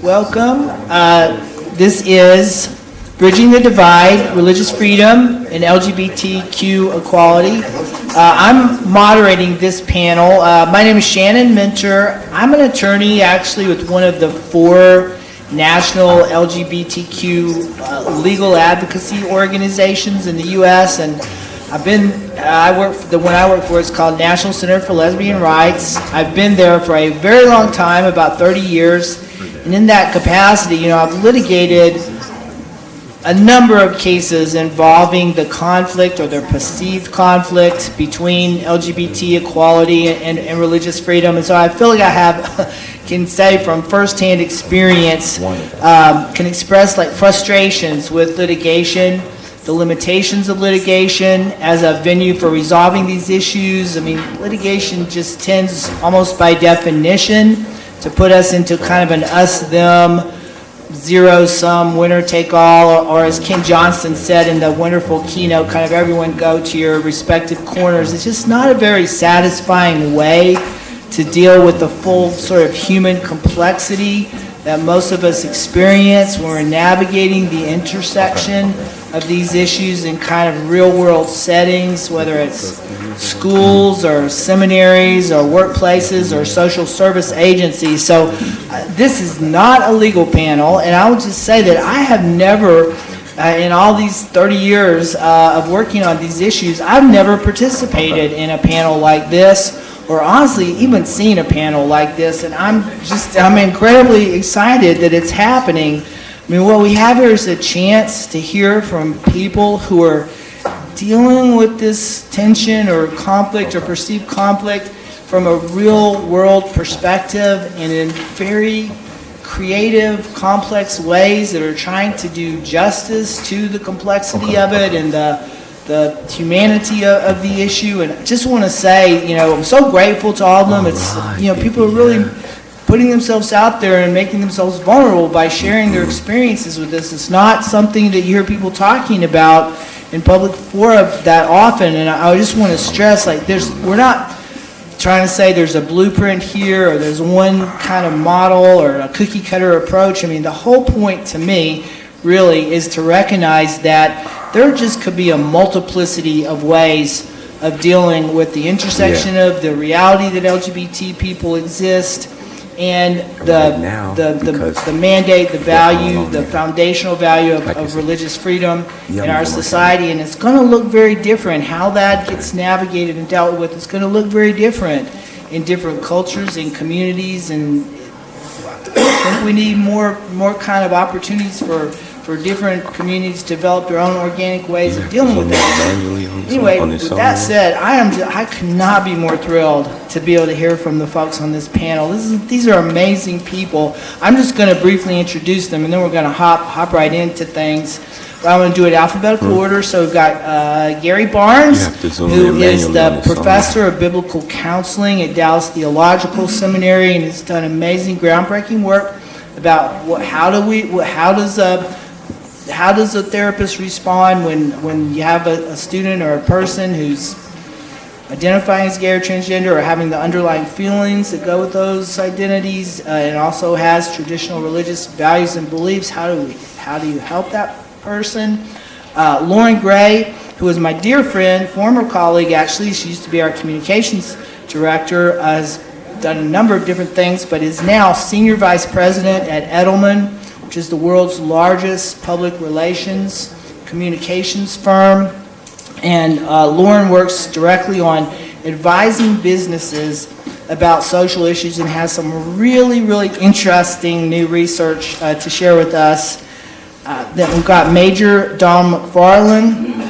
K: welcome. This is Bridging the Divide, Religious Freedom and LGBTQ Equality. I'm moderating this panel. My name is Shannon Minter. I'm an attorney actually with one of the 4 national LGBTQ legal advocacy organizations in the U.S. and the one I work for is called National Center for Lesbian Rights. I've been there for a very long time, about 30 years, and in that capacity, I've litigated a number of cases involving the conflict or the perceived conflict between LGBT equality and religious freedom. And so I feel like can say from firsthand experience, can express like frustrations with litigation, the limitations of litigation as a venue for resolving these issues. I mean, litigation just tends almost by definition to put us into kind of an us-them, zero-sum, winner-take-all, or as Ken Johnston said in the wonderful keynote, kind of everyone go to your respective corners. It's just not a very satisfying way to deal with the full sort of human complexity that most of us experience when we're navigating the intersection of these issues in kind of real-world settings, whether it's schools or seminaries or workplaces or social service agencies. So this is not a legal panel, and I would just say that I have never, in all these 30 years of working on these issues, I've never participated in a panel like this or honestly even seen a panel like this, and I'm incredibly excited that it's happening. I mean, what we have here is a chance to hear from people who are dealing with this tension or conflict or perceived conflict from a real world perspective and in very creative, complex ways that are trying to do justice to the complexity of it and the humanity of the issue. And I just want to say, I'm so grateful to all of them. It's, people are really putting themselves out there and making themselves vulnerable by sharing their experiences with this. It's not something that you hear people talking about in public fora that often. And I just want to stress, we're not trying to say there's a blueprint here or there's one kind of model or a cookie cutter approach. I mean, the whole point to me really is to recognize that there just could be a multiplicity of ways of dealing with the intersection of the reality that LGBT people exist and the mandate, the value, the foundational value of religious freedom in our society. And it's going to look very different. How that gets navigated and dealt with is going to look very different in different cultures and communities. And I think we need more kind of opportunities for different communities to develop their own organic ways of dealing with that. Anyway, with that said, I could not be more thrilled to be able to hear from the folks on this panel. These are amazing people. I'm just going to briefly introduce them, and then we're going to hop right into things. But I'm going to do it in alphabetical order. So we've got Gary Barnes, who is the professor of biblical counseling at Dallas Theological Seminary, and has done amazing, groundbreaking work about how does a therapist respond when you have a student or a person who's identifying as gay or transgender or having the underlying feelings that go with those identities and also has traditional religious values and beliefs? How do you help that person? Lauren Gray, who is my dear friend, former colleague actually, she used to be our communications director, has done a number of different things, but is now senior vice president at Edelman, which is the world's largest public relations communications firm. And Lauren works directly on advising businesses about social issues and has some really, really interesting new research to share with us. Then we've got Major Don McFarland.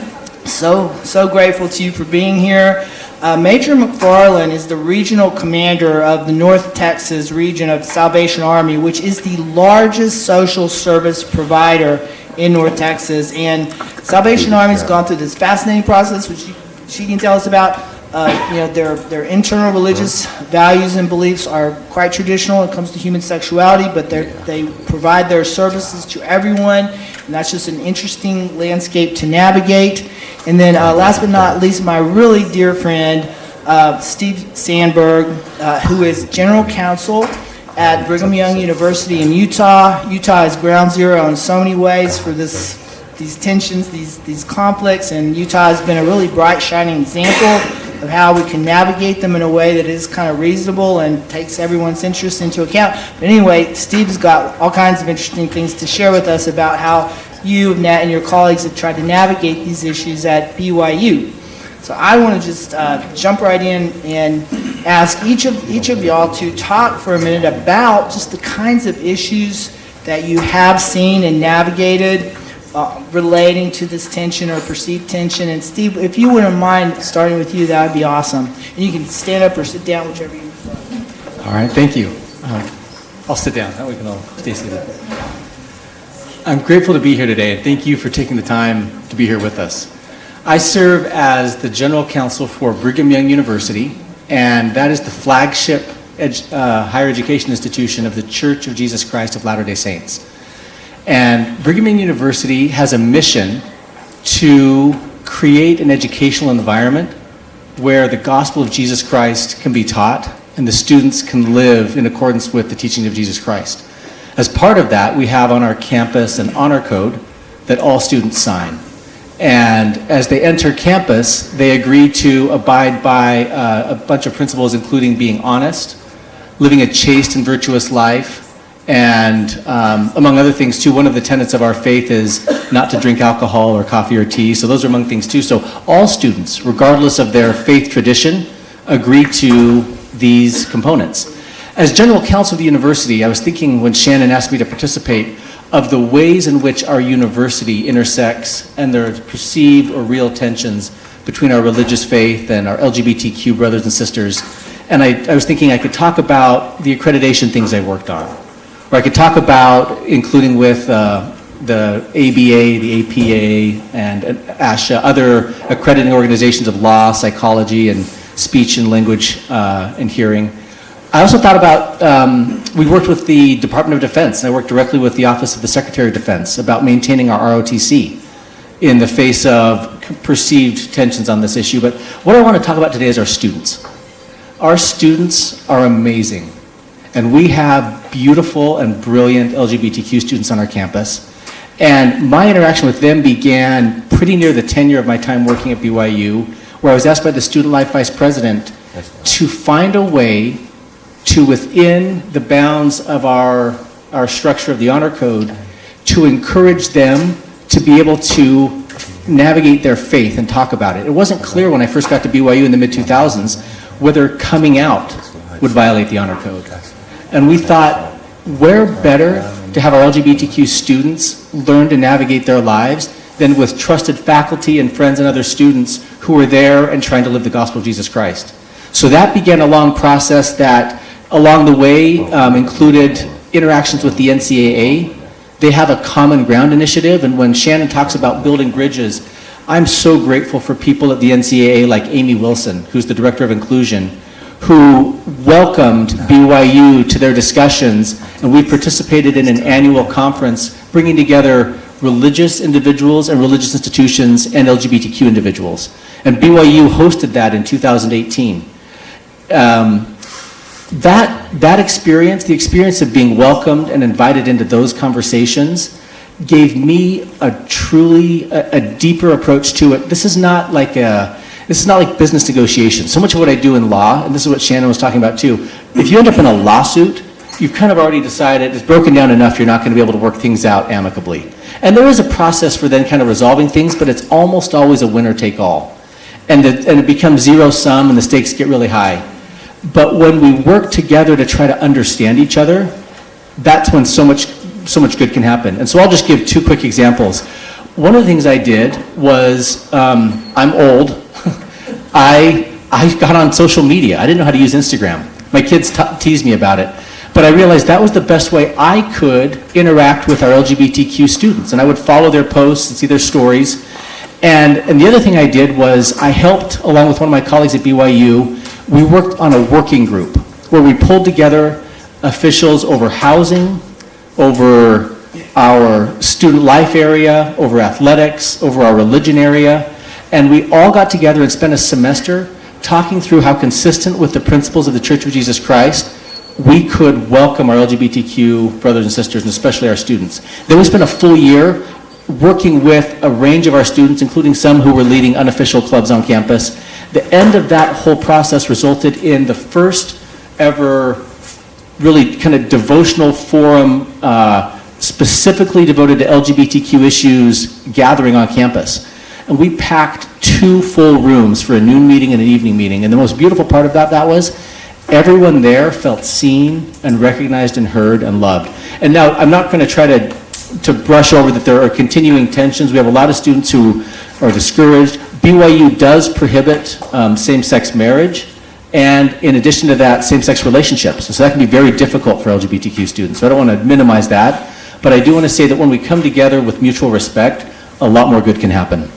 K: So grateful to you for being here. Major McFarland is the regional commander of the North Texas region of Salvation Army, which is the largest social service provider in North Texas. And Salvation Army has gone through this fascinating process, which she can tell us about. Their internal religious values and beliefs are quite traditional when it comes to human sexuality, but they provide their services to everyone, and that's just an interesting landscape to navigate. And then last but not least, my really dear friend, Steve Sandberg, who is general counsel at Brigham Young University in Utah. Utah is ground zero in so many ways for these tensions, these conflicts, and Utah has been a really bright, shining example of how we can navigate them in a way that is kind of reasonable and takes everyone's interest into account. But anyway, Steve's got all kinds of interesting things to share with us about how you and your colleagues have tried to navigate these issues at BYU. So I want to just jump right in and ask each of y'all to talk for a minute about just the kinds of issues that you have seen and navigated relating to this tension or perceived tension. And Steve, if you wouldn't mind starting with you, that would be awesome. And you can stand up or sit down, whichever you prefer.
L: All right, thank you. I'll sit down. That way we can all stay seated. I'm grateful to be here today, and thank you for taking the time to be here with us. I serve as the general counsel for Brigham Young University, and that is the flagship higher education institution of the Church of Jesus Christ of Latter-day Saints. And Brigham Young University has a mission to create an educational environment where the gospel of Jesus Christ can be taught and the students can live in accordance with the teaching of Jesus Christ. As part of that, we have on our campus an honor code that all students sign. And as they enter campus, they agree to abide by a bunch of principles, including being honest, living a chaste and virtuous life, and among other things too, one of the tenets of our faith is not to drink alcohol or coffee or tea. So those are among things too. So all students, regardless of their faith tradition, agree to these components. As general counsel of the university, I was thinking when Shannon asked me to participate of the ways in which our university intersects and there are perceived or real tensions between our religious faith and our LGBTQ brothers and sisters. And I was thinking I could talk about the accreditation things I worked on. Or I could talk about, including with the ABA, the APA, and ASHA, other accrediting organizations of law, psychology, and speech and language and hearing. I also thought about, we worked with the Department of Defense, and I worked directly with the Office of the Secretary of Defense about maintaining our ROTC in the face of perceived tensions on this issue. But what I want to talk about today is our students. Our students are amazing, and we have beautiful and brilliant LGBTQ students on our campus. And my interaction with them began pretty near the tenure of my time working at BYU, where I was asked by the Student Life Vice President to find a way to, within the bounds of our structure of the Honor Code, to encourage them to be able to navigate their faith and talk about it. It wasn't clear when I first got to BYU in the mid-2000s whether coming out would violate the Honor Code. And we thought, where better to have our LGBTQ students learn to navigate their lives than with trusted faculty and friends and other students who are there and trying to live the gospel of Jesus Christ. So that began a long process that, along the way, included interactions with the NCAA. They have a Common Ground initiative, and when Shannon talks about building bridges, I'm so grateful for people at the NCAA like Amy Wilson, who's the Director of Inclusion, who welcomed BYU to their discussions, and we participated in an annual conference bringing together religious individuals and religious institutions and LGBTQ individuals. And BYU hosted that in 2018. That experience, the experience of being welcomed and invited into those conversations, gave me a truly deeper approach to it. This is not like business negotiations. So much of what I do in law, and this is what Shannon was talking about too, if you end up in a lawsuit, you've kind of already decided it's broken down enough you're not going to be able to work things out amicably. And there is a process for then kind of resolving things, but it's almost always a winner take all. And it becomes zero sum and the stakes get really high. But when we work together to try to understand each other, that's when so much good can happen. And so I'll just give two quick examples. One of the things I did was, I'm old, I got on social media. I didn't know how to use Instagram. My kids teased me about it. But I realized that was the best way I could interact with our LGBTQ students. And I would follow their posts and see their stories. And the other thing I did was I helped, along with one of my colleagues at BYU, we worked on a working group where we pulled together officials over housing, over our student life area, over athletics, over our religion area. And we all got together and spent a semester talking through how, consistent with the principles of the Church of Jesus Christ, we could welcome our LGBTQ brothers and sisters, and especially our students. Then we spent a full year working with a range of our students, including some who were leading unofficial clubs on campus. The end of that whole process resulted in the first ever really kind of devotional forum specifically devoted to LGBTQ issues gathering on campus. And we packed 2 full rooms for a noon meeting and an evening meeting. And the most beautiful part about that was everyone there felt seen and recognized and heard and loved. And now I'm not going to try to brush over that there are continuing tensions. We have a lot of students who are discouraged. BYU does prohibit same-sex marriage, and in addition to that, same-sex relationships. So that can be very difficult for LGBTQ students. So I don't want to minimize that, but I do want to say that when we come together with mutual respect, a lot more good can happen.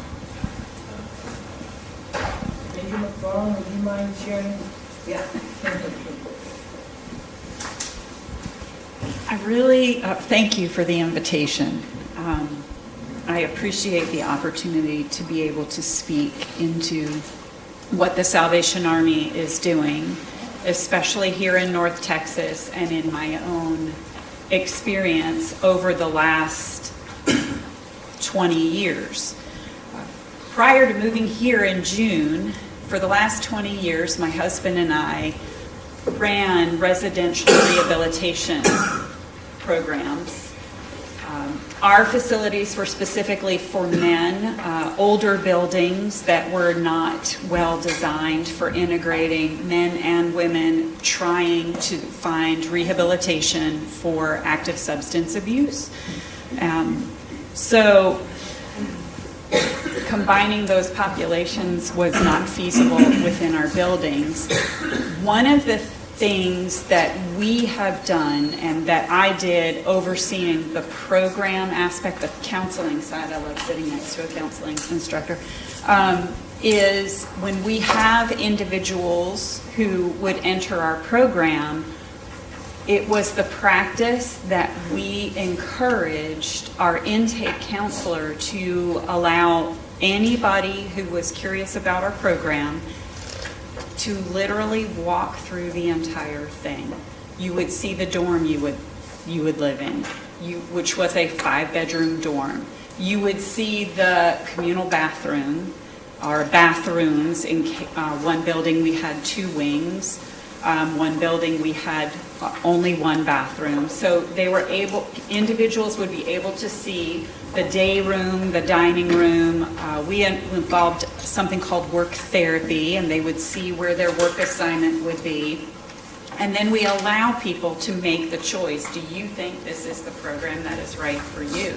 K: Would you mind sharing? Yeah.
M: I really thank you for the invitation. I appreciate the opportunity to be able to speak into what the Salvation Army is doing, especially here in North Texas and in my own experience over the last 20 years. Prior to moving here in June, for the last 20 years, my husband and I ran residential rehabilitation programs Our facilities were specifically for men, older buildings that were not well designed for integrating men and women trying to find rehabilitation for active substance abuse. So combining those populations was not feasible within our buildings. One of the things that we have done and that I did overseeing the program aspect, the counseling side, I love sitting next to a counseling instructor, is when we have individuals who would enter our program, it was the practice that we encouraged our intake counselor to allow anybody who was curious about our program to literally walk through the entire thing. You would see the dorm you would live in, which was a 5-bedroom dorm. You would see the communal bathroom, or bathrooms. In one building we had 2 wings. One building we had only 1 bathroom. So individuals would be able to see the day room, the dining room. We involved something called work therapy, and they would see where their work assignment would be. And then we allow people to make the choice. Do you think this is the program that is right for you?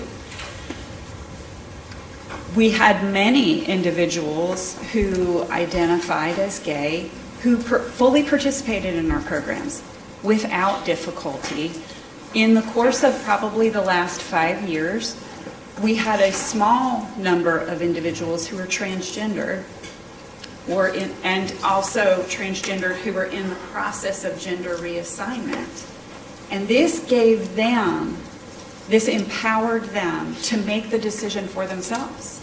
M: We had many individuals who identified as gay who fully participated in our programs without difficulty. In the course of probably the last 5 years, we had a small number of individuals who were transgender and also transgendered who were in the process of gender reassignment. And this empowered them to make the decision for themselves.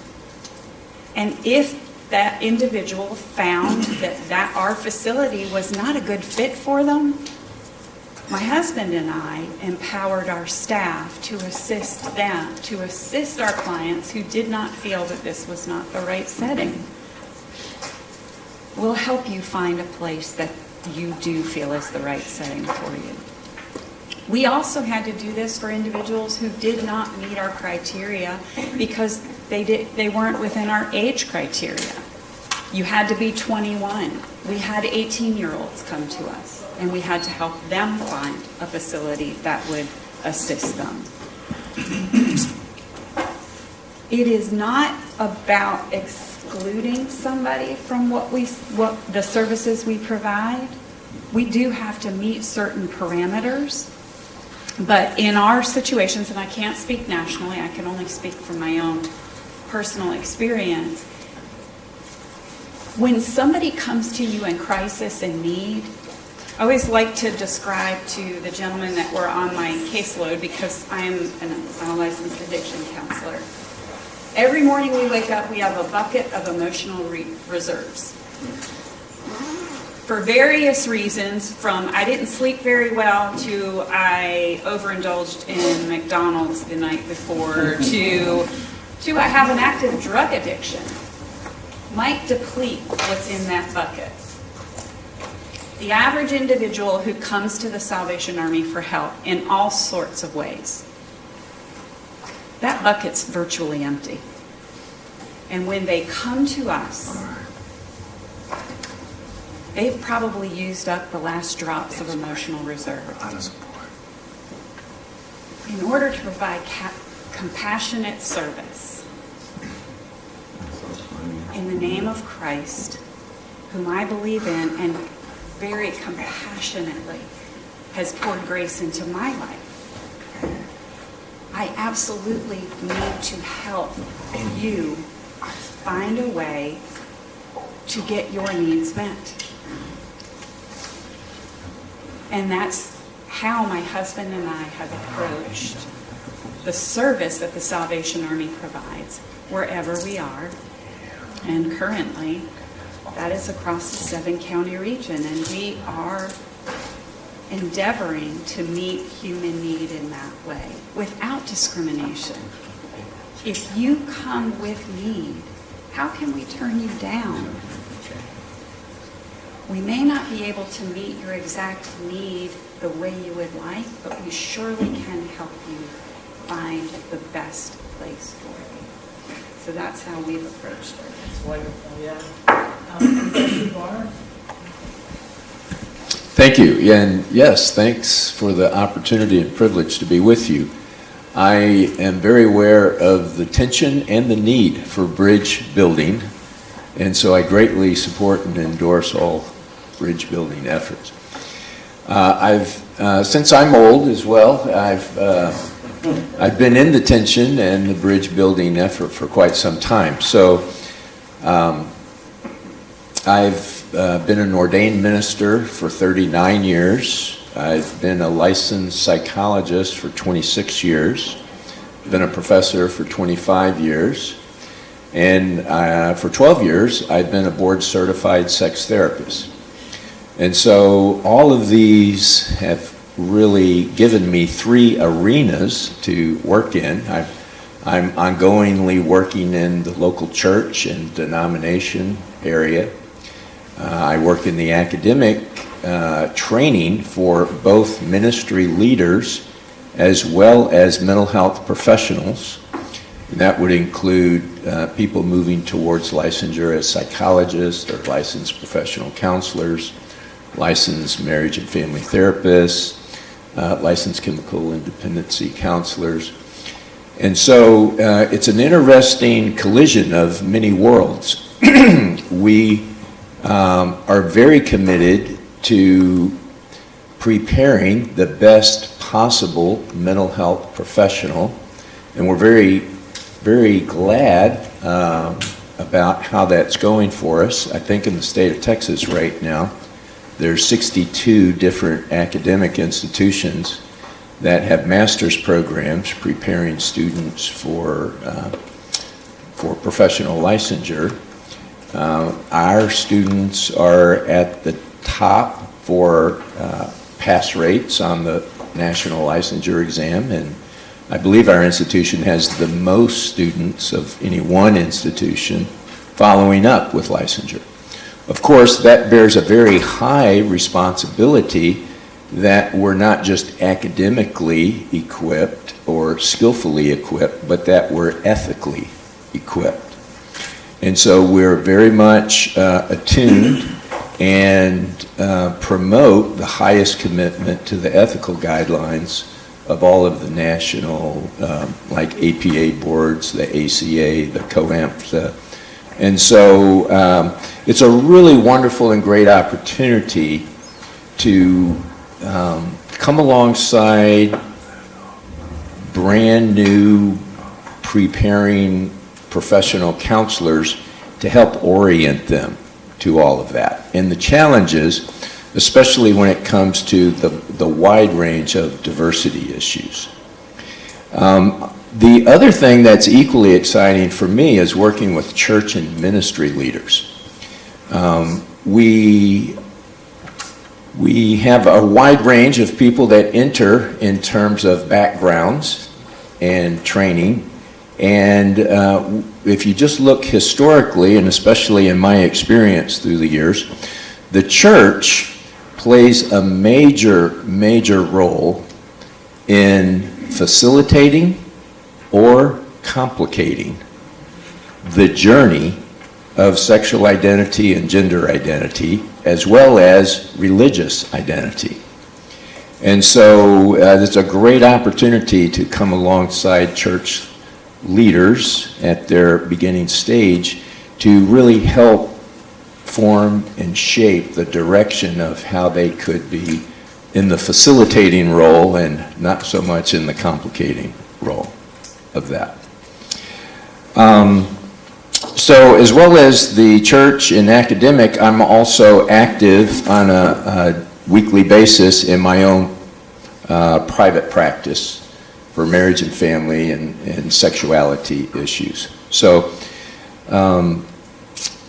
M: And if that individual found that our facility was not a good fit for them, my husband and I empowered our staff to assist our clients who did not feel that this was not the right setting. We'll help you find a place that you do feel is the right setting for you. We also had to do this for individuals who did not meet our criteria because they weren't within our age criteria. You had to be 21. We had 18-year-olds come to us, and we had to help them find a facility that would assist them. It is not about excluding somebody from what the services we provide. We do have to meet certain parameters, but in our situations, and I can't speak nationally, I can only speak from my own personal experience. When somebody comes to you in crisis and need, I always like to describe to the gentlemen that were on my caseload, because I am a licensed addiction counselor. Every morning we wake up, we have a bucket of emotional reserves. For various reasons, from I didn't sleep very well to I overindulged in McDonald's the night before to I have an active drug addiction, might deplete what's in that bucket. The average individual who comes to the Salvation Army for help in all sorts of ways, that bucket's virtually empty. And when they come to us, they've probably used up the last drops of emotional reserve. In order to provide compassionate service in the name of Christ, whom I believe in and very compassionately has poured grace into my life, I absolutely need to help you find a way to get your needs met. And that's how my husband and I have approached the service that the Salvation Army provides wherever we are. And currently, that is across the 7-county region, and we are endeavoring to meet human need in that way without discrimination. If you come with need, how can we turn you down? We may not be able to meet your exact need the way you would like, but we surely can help you find the best place for you. So that's how we've approached it.
K: That's wonderful, yeah.
J: Thank you, and yes, thanks for the opportunity and privilege to be with you. I am very aware of the tension and the need for bridge building, and so I greatly support and endorse all bridge building efforts. Since I'm old as well, I've been in the tension and the bridge building effort for quite some time. So I've been an ordained minister for 39 years. I've been a licensed psychologist for 26 years. Been a professor for 25 years. And for 12 years, I've been a board certified sex therapist. And so all of these have really given me 3 arenas to work in. I'm ongoingly working in the local church and denomination area. I work in the academic training for both ministry leaders as well as mental health professionals. And that would include people moving towards licensure as psychologists or licensed professional counselors, licensed marriage and family therapists, licensed chemical independency counselors. And so it's an interesting collision of many worlds. We are very committed to preparing the best possible mental health professional, and we're very, very glad about how that's going for us. I think in the state of Texas right now, there's 62 different academic institutions that have master's programs preparing students for professional licensure. Our students are at the top for pass rates on the national licensure exam, and I believe our institution has the most students of any one institution following up with licensure. Of course, that bears a very high responsibility that we're not just academically equipped or skillfully equipped, but that we're ethically equipped. And so we're very much attuned and promote the highest commitment to the ethical guidelines of all of the national, like APA boards, the ACA, the COAMP. And so it's a really wonderful and great opportunity to come alongside brand new preparing professional counselors to help orient them to all of that. And the challenges, especially when it comes to the wide range of diversity issues. The other thing that's equally exciting for me is working with church and ministry leaders. We have a wide range of people that enter in terms of backgrounds and training. And if you just look historically, and especially in my experience through the years, the church plays a major, major role in facilitating or complicating the journey of sexual identity and gender identity, as well as religious identity. And so it's a great opportunity to come alongside church leaders at their beginning stage to really help form and shape the direction of how they could be in the facilitating role and not so much in the complicating role of that. So as well as the church and academic, I'm also active on a weekly basis in my own private practice for marriage and family and sexuality issues. So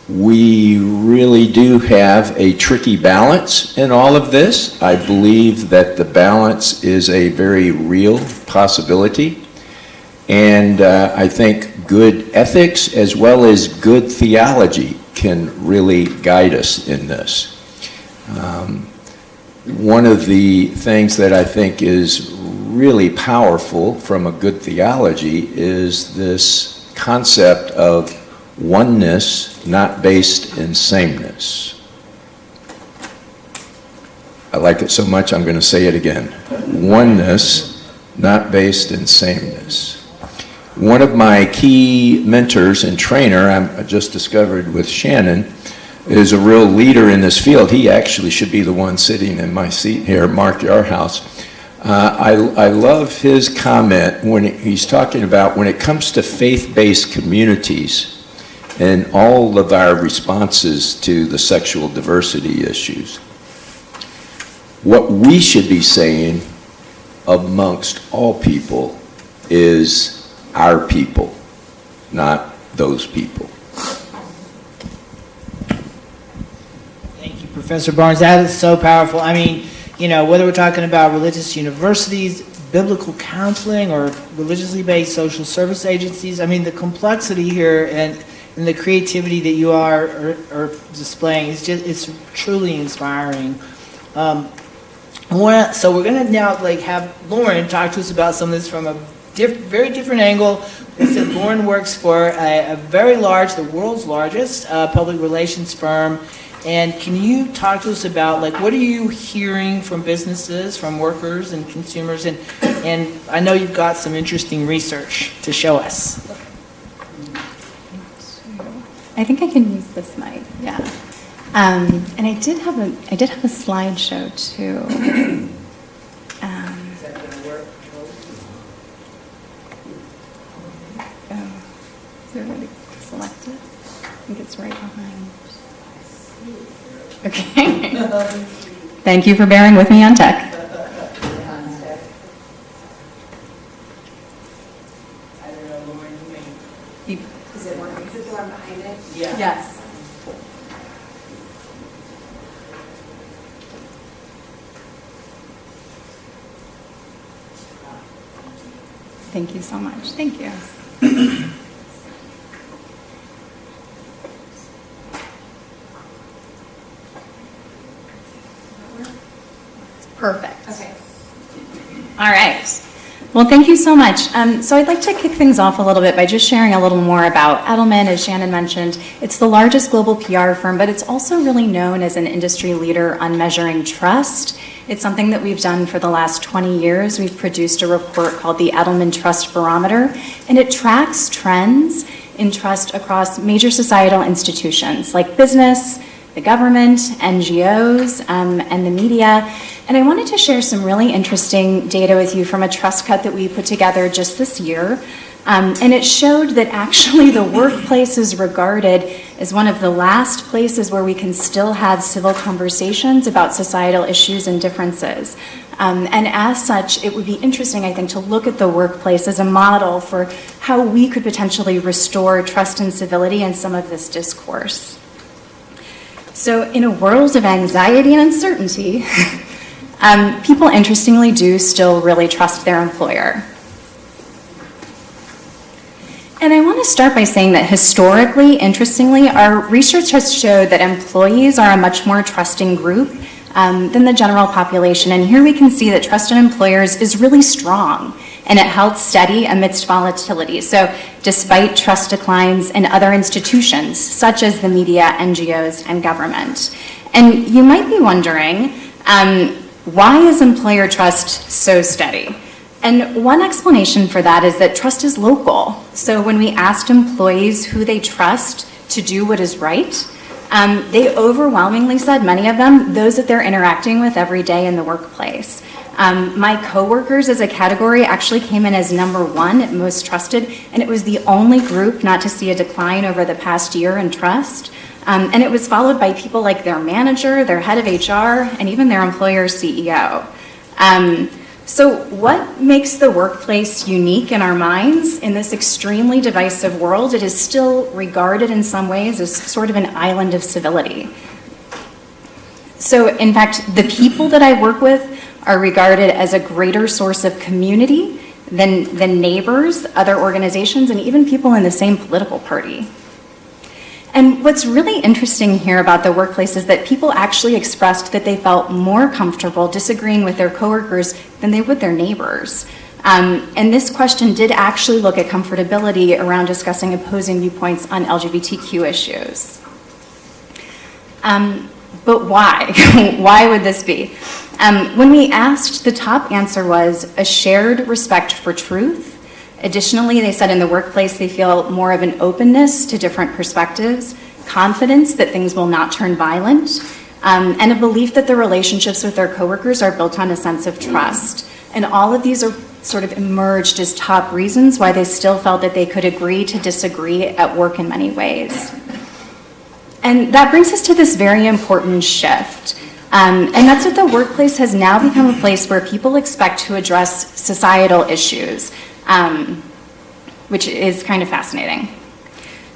J: we really do have a tricky balance in all of this. I believe that the balance is a very real possibility. And I think good ethics as well as good theology can really guide us in this. One of the things that I think is
N: really powerful from a good theology is this concept of oneness not based in sameness. I like it so much I'm going to say it again. Oneness not based in sameness. One of my key mentors and trainer, I just discovered with Shannon, is a real leader in this field. He actually should be the one sitting in my seat here, Mark Yarhouse. I love his comment when he's talking about when it comes to faith-based communities and all of our responses to the sexual diversity issues. What we should be saying amongst all people is our people, not those people.
K: Thank you, Professor Barnes. That is so powerful. I mean, you know, whether we're talking about religious universities, biblical counseling, or religiously based social service agencies, I mean, the complexity here and the creativity that you are displaying is just, it's truly inspiring. So we're going to now have Lauren talk to us about some of this from a very different angle. They said Lauren works for a very large, the world's largest public relations firm. And can you talk to us about what are you hearing from businesses, from workers and consumers? And I know you've got some interesting research to show us.
O: I think I can use this mic. Yeah. And I did have a slideshow too.
K: Is that going to work?
O: Is there already selected? I think it's right behind. Okay. Thank you for bearing with me on tech.
K: I don't know, Lauren, you may.
C: Is it working? Is it the one behind it?
K: Yeah.
O: Yes. Thank you so much. Thank you. Perfect. Okay. All right. Well, thank you so much. So I'd like to kick things off a little bit by just sharing a little more about Edelman. As Shannon mentioned, it's the largest global PR firm, but it's also really known as an industry leader on measuring trust. It's something that we've done for the last 20 years. We've produced a report called the Edelman Trust Barometer, and it tracks trends in trust across major societal institutions like business, the government, NGOs, and the media. And I wanted to share some really interesting data with you from a trust cut that we put together just this year. And it showed that actually the workplace is regarded as one of the last places where we can still have civil conversations about societal issues and differences. And as such, it would be interesting, I think, to look at the workplace as a model for how we could potentially restore trust and civility in some of this discourse. So in a world of anxiety and uncertainty, people interestingly do still really trust their employer. And I want to start by saying that historically, interestingly, our research has showed that employees are a much more trusting group than the general population. And here we can see that trust in employers is really strong, and it held steady amidst volatility. So despite trust declines in other institutions, such as the media, NGOs, and government. And you might be wondering, why is employer trust so steady? And one explanation for that is that trust is local. So when we asked employees who they trust to do what is right, they overwhelmingly said, many of them, those that they're interacting with every day in the workplace. My coworkers as a category actually came in as #1 most trusted, and it was the only group not to see a decline over the past year in trust. And it was followed by people like their manager, their head of HR, and even their employer's CEO. So what makes the workplace unique in our minds? In this extremely divisive world, it is still regarded in some ways as sort of an island of civility. So in fact, the people that I work with are regarded as a greater source of community than neighbors, other organizations, and even people in the same political party. And what's really interesting here about the workplace is that people actually expressed that they felt more comfortable disagreeing with their coworkers than they would their neighbors. And this question did actually look at comfortability around discussing opposing viewpoints on LGBTQ issues. But why? Why would this be? When we asked, the top answer was a shared respect for truth. Additionally, they said in the workplace they feel more of an openness to different perspectives, confidence that things will not turn violent, and a belief that their relationships with their coworkers are built on a sense of trust. And all of these are sort of emerged as top reasons why they still felt that they could agree to disagree at work in many ways. And that brings us to this very important shift. And that's that the workplace has now become a place where people expect to address societal issues, which is kind of fascinating.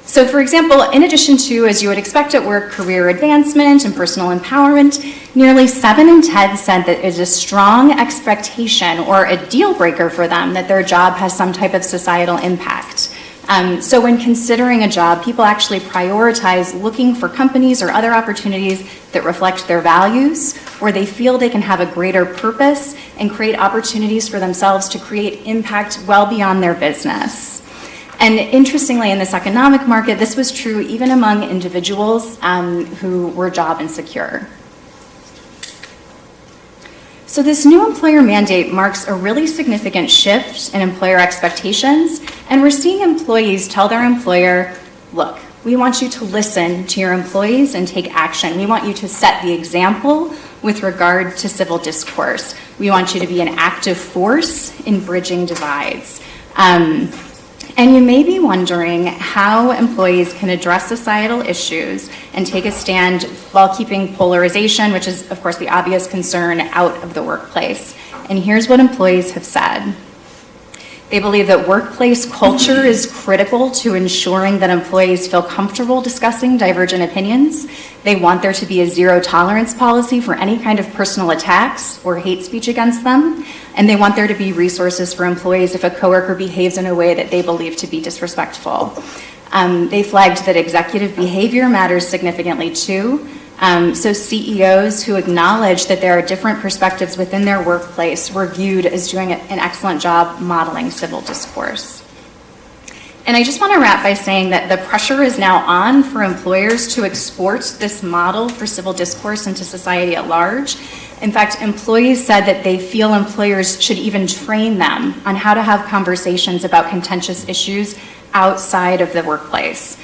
O: So for example, in addition to, as you would expect at work, career advancement and personal empowerment, nearly 7 in 10 said that it is a strong expectation or a deal breaker for them that their job has some type of societal impact. So when considering a job, people actually prioritize looking for companies or other opportunities that reflect their values, where they feel they can have a greater purpose and create opportunities for themselves to create impact well beyond their business. And interestingly, in this economic market, this was true even among individuals who were job insecure. So this new employer mandate marks a really significant shift in employer expectations, and we're seeing employees tell their employer, look, we want you to listen to your employees and take action. We want you to set the example with regard to civil discourse. We want you to be an active force in bridging divides. And you may be wondering how employees can address societal issues and take a stand while keeping polarization, which is, of course, the obvious concern, out of the workplace. And here's what employees have said. They believe that workplace culture is critical to ensuring that employees feel comfortable discussing divergent opinions. They want there to be a zero tolerance policy for any kind of personal attacks or hate speech against them. And they want there to be resources for employees if a coworker behaves in a way that they believe to be disrespectful. They flagged that executive behavior matters significantly too. So CEOs who acknowledge that there are different perspectives within their workplace were viewed as doing an excellent job modeling civil discourse. And I just want to wrap by saying that the pressure is now on for employers to export this model for civil discourse into society at large. In fact, employees said that they feel employers should even train them on how to have conversations about contentious issues outside of the workplace.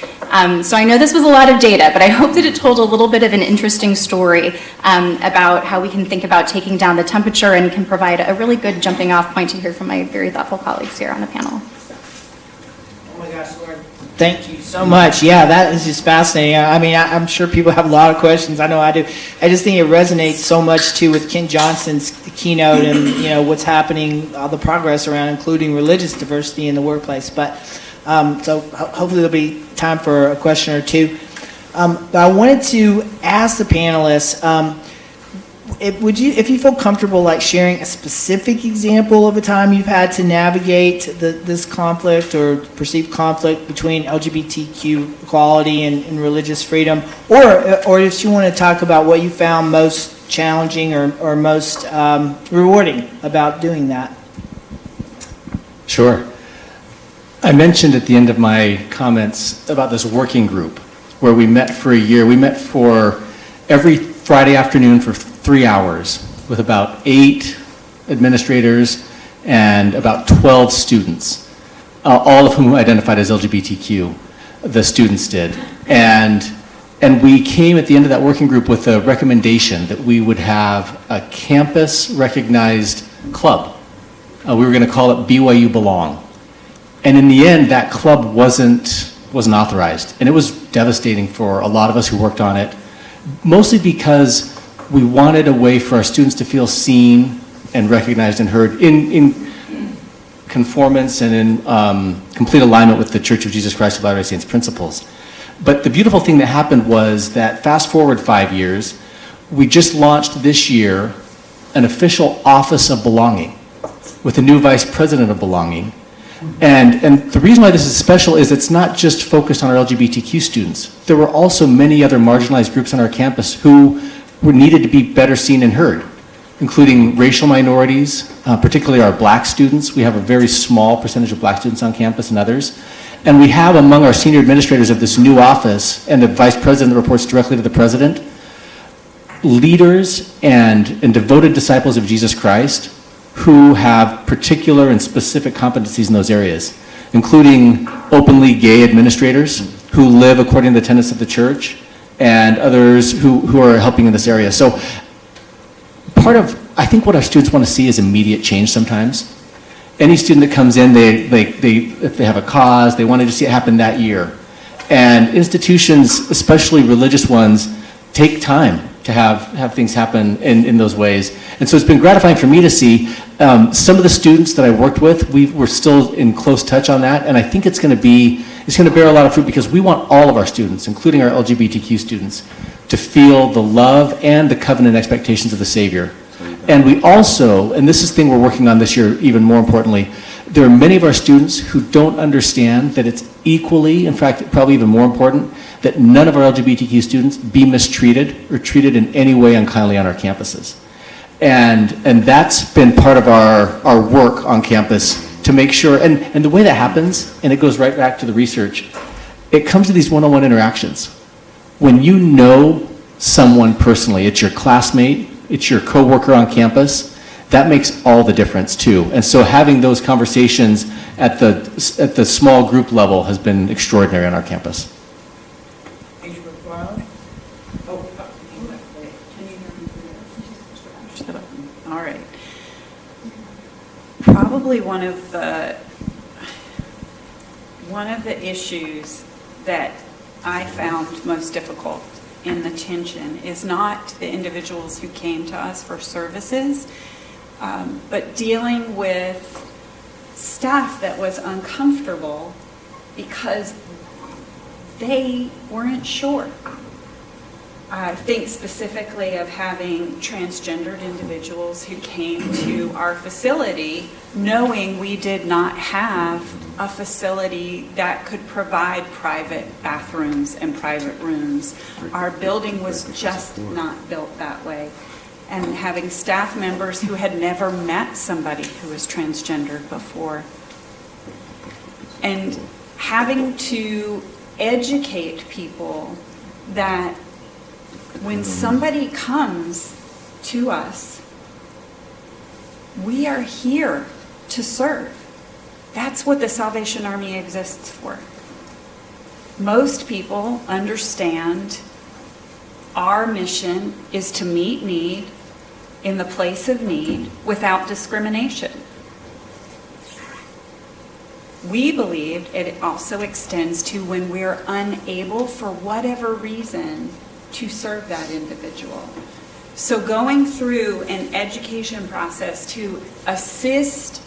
O: So I know this was a lot of data, but I hope that it told a little bit of an interesting story about how we can think about taking down the temperature and can provide a really good jumping off point to hear from my very thoughtful colleagues here on the panel.
K: Oh my gosh, Lauren, thank you so much. Yeah, that is just fascinating. I mean, I'm sure people have a lot of questions. I know I do. I just think it resonates so much too with Ken Johnson's keynote and what's happening, all the progress around including religious diversity in the workplace. But so hopefully there'll be time for a question or two. But I wanted to ask the panelists, if you feel comfortable like sharing a specific example of a time you've had to navigate this conflict or perceived conflict between LGBTQ equality and religious freedom, or if you want to talk about what you found most challenging or most rewarding about doing that.
L: Sure. I mentioned at the end of my comments about this working group where we met for a year. We met for every Friday afternoon for 3 hours with about 8 administrators and about 12 students, all of whom identified as LGBTQ, the students did. And we came at the end of that working group with a recommendation that we would have a campus-recognized club. We were going to call it BYU Belong. And in the end, that club wasn't authorized. And it was devastating for a lot of us who worked on it, mostly because we wanted a way for our students to feel seen and recognized and heard in conformance and in complete alignment with the Church of Jesus Christ of Latter-day Saints principles. But the beautiful thing that happened was that fast forward 5 years, we just launched this year an official Office of Belonging with a new Vice President of Belonging. And the reason why this is special is it's not just focused on our LGBTQ students. There were also many other marginalized groups on our campus who were needed to be better seen and heard, including racial minorities, particularly our black students. We have a very small percentage of black students on campus and others. And we have among our senior administrators of this new office and the vice president that reports directly to the president, leaders and devoted disciples of Jesus Christ who have particular and specific competencies in those areas, including openly gay administrators who live according to the tenets of the church, and others who are helping in this area. So part of, I think what our students want to see is immediate change sometimes. Any student that comes in, if they have a cause, they wanted to see it happen that year. And institutions, especially religious ones, take time to have things happen in those ways. And so it's been gratifying for me to see some of the students that I worked with, we're still in close touch on that, and I think it's going to bear a lot of fruit because we want all of our students, including our LGBTQ students, to feel the love and the covenant expectations of the Savior. And we also, and this is the thing we're working on this year even more importantly, there are many of our students who don't understand that it's equally, in fact, probably even more important, that none of our LGBTQ students be mistreated or treated in any way unkindly on our campuses. And that's been part of our work on campus to make sure, and the way that happens, and it goes right back to the research, it comes to these one-on-one interactions. When you know someone personally, it's your classmate, it's your coworker on campus, that makes all the difference too. And so having those conversations at the small group level has been extraordinary on our campus.
M: All right. Probably one of the issues that I found most difficult in the tension is not the individuals who came to us for services, but dealing with staff that was uncomfortable because they weren't sure. I think specifically of having transgendered individuals who came to our facility knowing we did not have a facility that could provide private bathrooms and private rooms. Our building was just not built that way. And having staff members who had never met somebody who was transgendered before. And having to educate people that when somebody comes to us, we are here to serve. That's what the Salvation Army exists for. Most people understand our mission is to meet need in the place of need without discrimination. We believe it also extends to when we're unable for whatever reason to serve that individual. So going through an education process to assist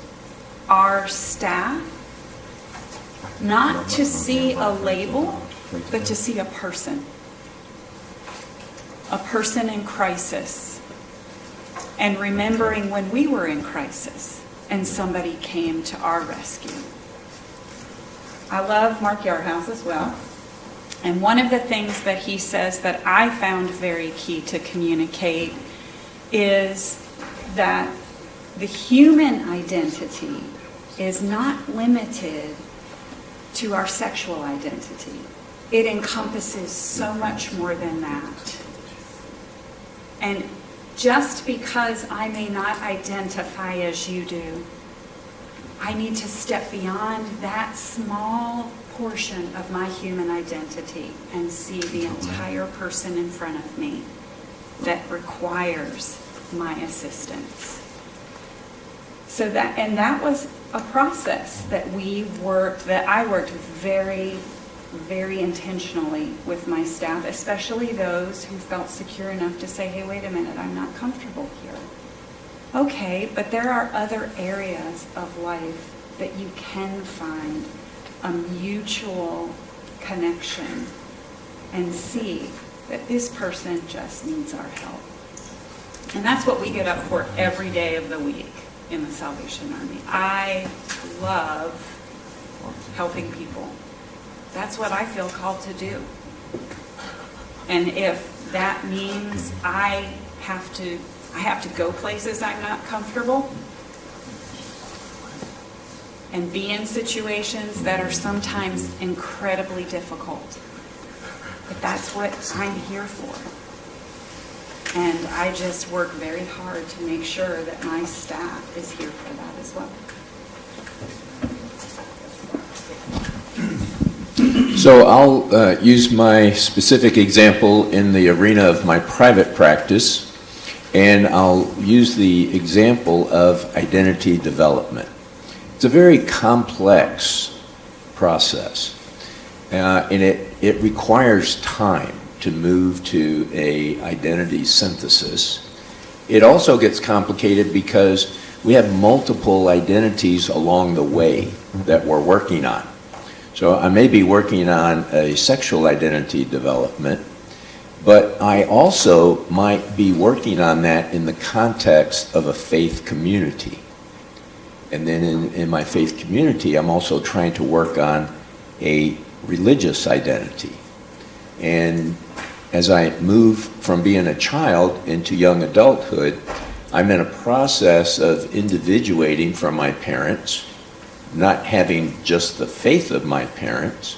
M: our staff, not to see a label, but to see a person in crisis, and remembering when we were in crisis and somebody came to our rescue. I love Mark Yarhouse as well. And one of the things that he says that I found very key to communicate is that the human identity is not limited to our sexual identity. It encompasses so much more than that. And just because I may not identify as you do, I need to step beyond that small portion of my human identity and see the entire person in front of me that requires my assistance. So that was a process that I worked very, very intentionally with my staff, especially those who felt secure enough to say, hey, wait a minute, I'm not comfortable here. Okay, but there are other areas of life that you can find a mutual connection and see that this person just needs our help. And that's what we get up for every day of the week in the Salvation Army. I love helping people. That's what I feel called to do. And if that means I have to go places I'm not comfortable and be in situations that are sometimes incredibly difficult, but that's what I'm here for. And I just work very hard to make sure that my staff is here for that as well.
N: So I'll use my specific example in the arena of my private practice, and I'll use the example of identity development. It's a very complex process, and it requires time to move to a identity synthesis. It also gets complicated because we have multiple identities along the way that we're working on. So I may be working on a sexual identity development, but I also might be working on that in the context of a faith community. And then in my faith community, I'm also trying to work on a religious identity. And as I move from being a child into young adulthood, I'm in a process of individuating from my parents, not having just the faith of my parents,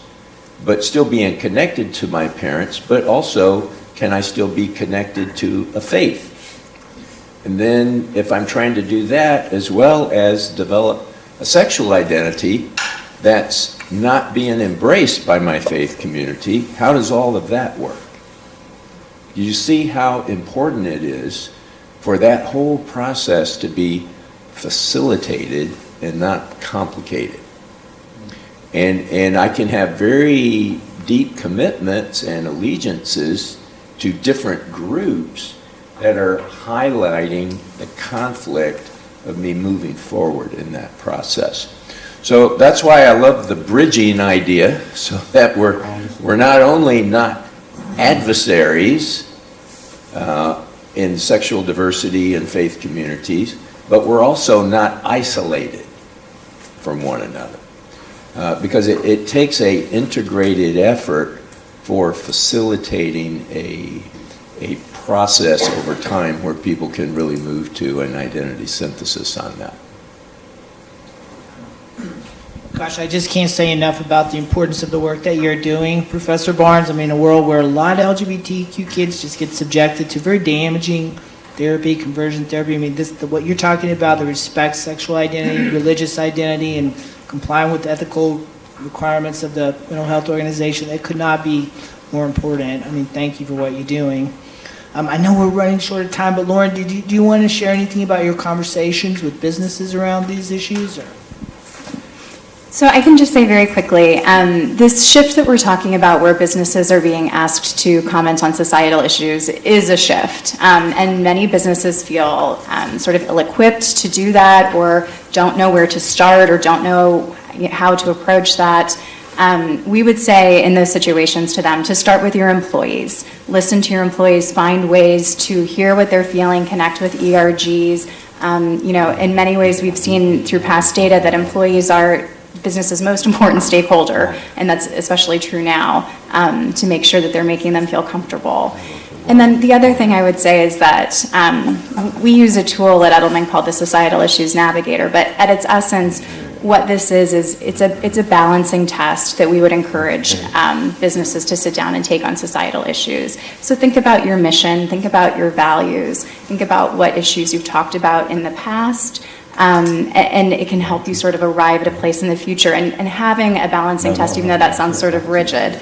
N: but still being connected to my parents, but also can I still be connected to a faith? And then if I'm trying to do that as well as develop a sexual identity that's not being embraced by my faith community, how does all of that work? You see how important it is for that whole process to be facilitated and not complicated. And I can have very deep commitments and allegiances to different groups that are highlighting the conflict of me moving forward in that process. So that's why I love the bridging idea, so that we're not only not adversaries in sexual diversity and faith communities, but we're also not isolated from one another. Because it takes an integrated effort for facilitating a process over time where people can really move to an identity synthesis on that.
K: Gosh, I just can't say enough about the importance of the work that you're doing, Professor Barnes. I mean, a world where a lot of LGBTQ kids just get subjected to very damaging therapy, conversion therapy. I mean, what you're talking about, the respect, sexual identity, religious identity, and complying with the ethical requirements of the Mental Health Organization, that could not be more important. I mean, thank you for what you're doing. I know we're running short of time, but Lauren, do you want to share anything about your conversations with businesses around these issues? Or?
O: So I can just say very quickly, this shift that we're talking about where businesses are being asked to comment on societal issues is a shift. And many businesses feel sort of ill-equipped to do that, or don't know where to start, or don't know how to approach that. We would say in those situations to them to start with your employees. Listen to your employees, find ways to hear what they're feeling, connect with ERGs. In many ways we've seen through past data that employees are business's most important stakeholder, and that's especially true now, to make sure that they're making them feel comfortable. And then the other thing I would say is that we use a tool at Edelman called the Societal Issues Navigator, but at its essence, what this is it's a balancing test that we would encourage businesses to sit down and take on societal issues. So think about your mission, think about your values, think about what issues you've talked about in the past, and it can help you sort of arrive at a place in the future. And having a balancing test, even though that sounds sort of rigid,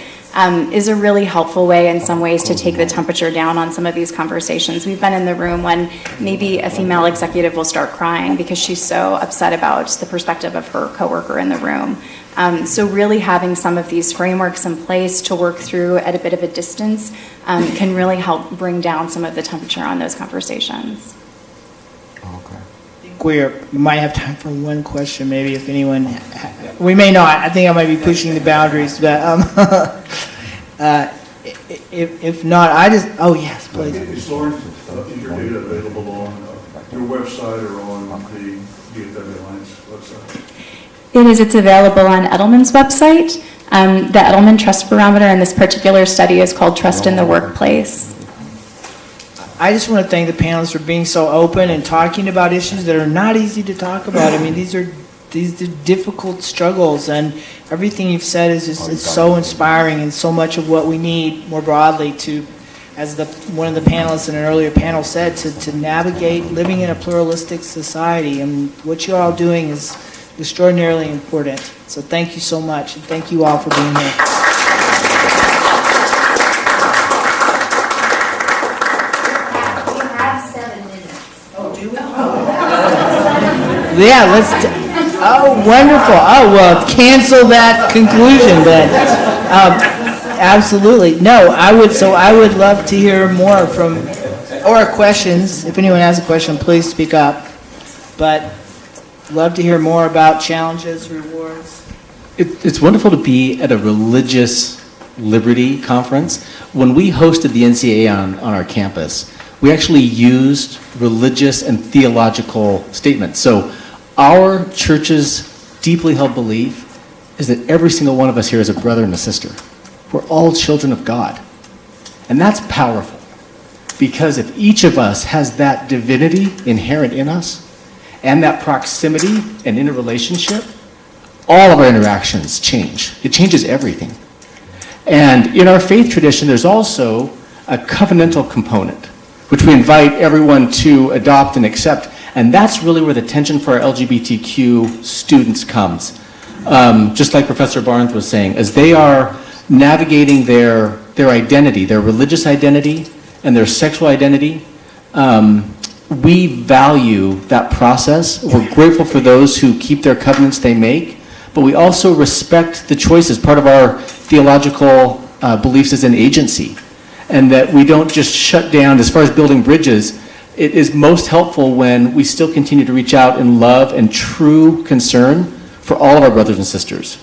O: is a really helpful way in some ways to take the temperature down on some of these conversations. We've been in the room when maybe a female executive will start crying because she's so upset about the perspective of her coworker in the room. So really having some of these frameworks in place to work through at a bit of a distance can really help bring down some of the temperature on those conversations.
K: We might have time for one question, maybe, if anyone. We may not. I think I might be pushing the boundaries, but if not, I just. Oh yes, please.
P: Is Lauren, is your data available on your website or on the DFW Alliance website?
O: It is. It's available on Edelman's website. The Edelman Trust Barometer in this particular study is called Trust in the Workplace.
K: I just want to thank the panelists for being so open and talking about issues that are not easy to talk about. I mean, these are difficult struggles, and everything you've said is just it's so inspiring, and so much of what we need more broadly to, as one of the panelists in an earlier panel said, to navigate living in a pluralistic society. And what you're all doing is extraordinarily important. So thank you so much, and thank you all for being here. Yeah, oh, wonderful. Oh, well, cancel that conclusion then. Absolutely. No, I would love to hear more from, or questions. If anyone has a question, please speak up. But love to hear more about challenges, rewards.
L: It's wonderful to be at a religious liberty conference. When we hosted the NCAA on our campus, we actually used religious and theological statements. So our church's deeply held belief is that every single one of us here is a brother and a sister. We're all children of God. And that's powerful, because if each of us has that divinity inherent in us and that proximity and interrelationship, all of our interactions change. It changes everything. And in our faith tradition, there's also a covenantal component, which we invite everyone to adopt and accept. And that's really where the tension for our LGBTQ students comes. Just like Professor Barnes was saying, as they are navigating their identity, their religious identity and their sexual identity, we value that process. We're grateful for those who keep their covenants they make, but we also respect the choices. Part of our theological beliefs is an agency, and that we don't just shut down. As far as building bridges, it is most helpful when we still continue to reach out in love and true concern for all of our brothers and sisters.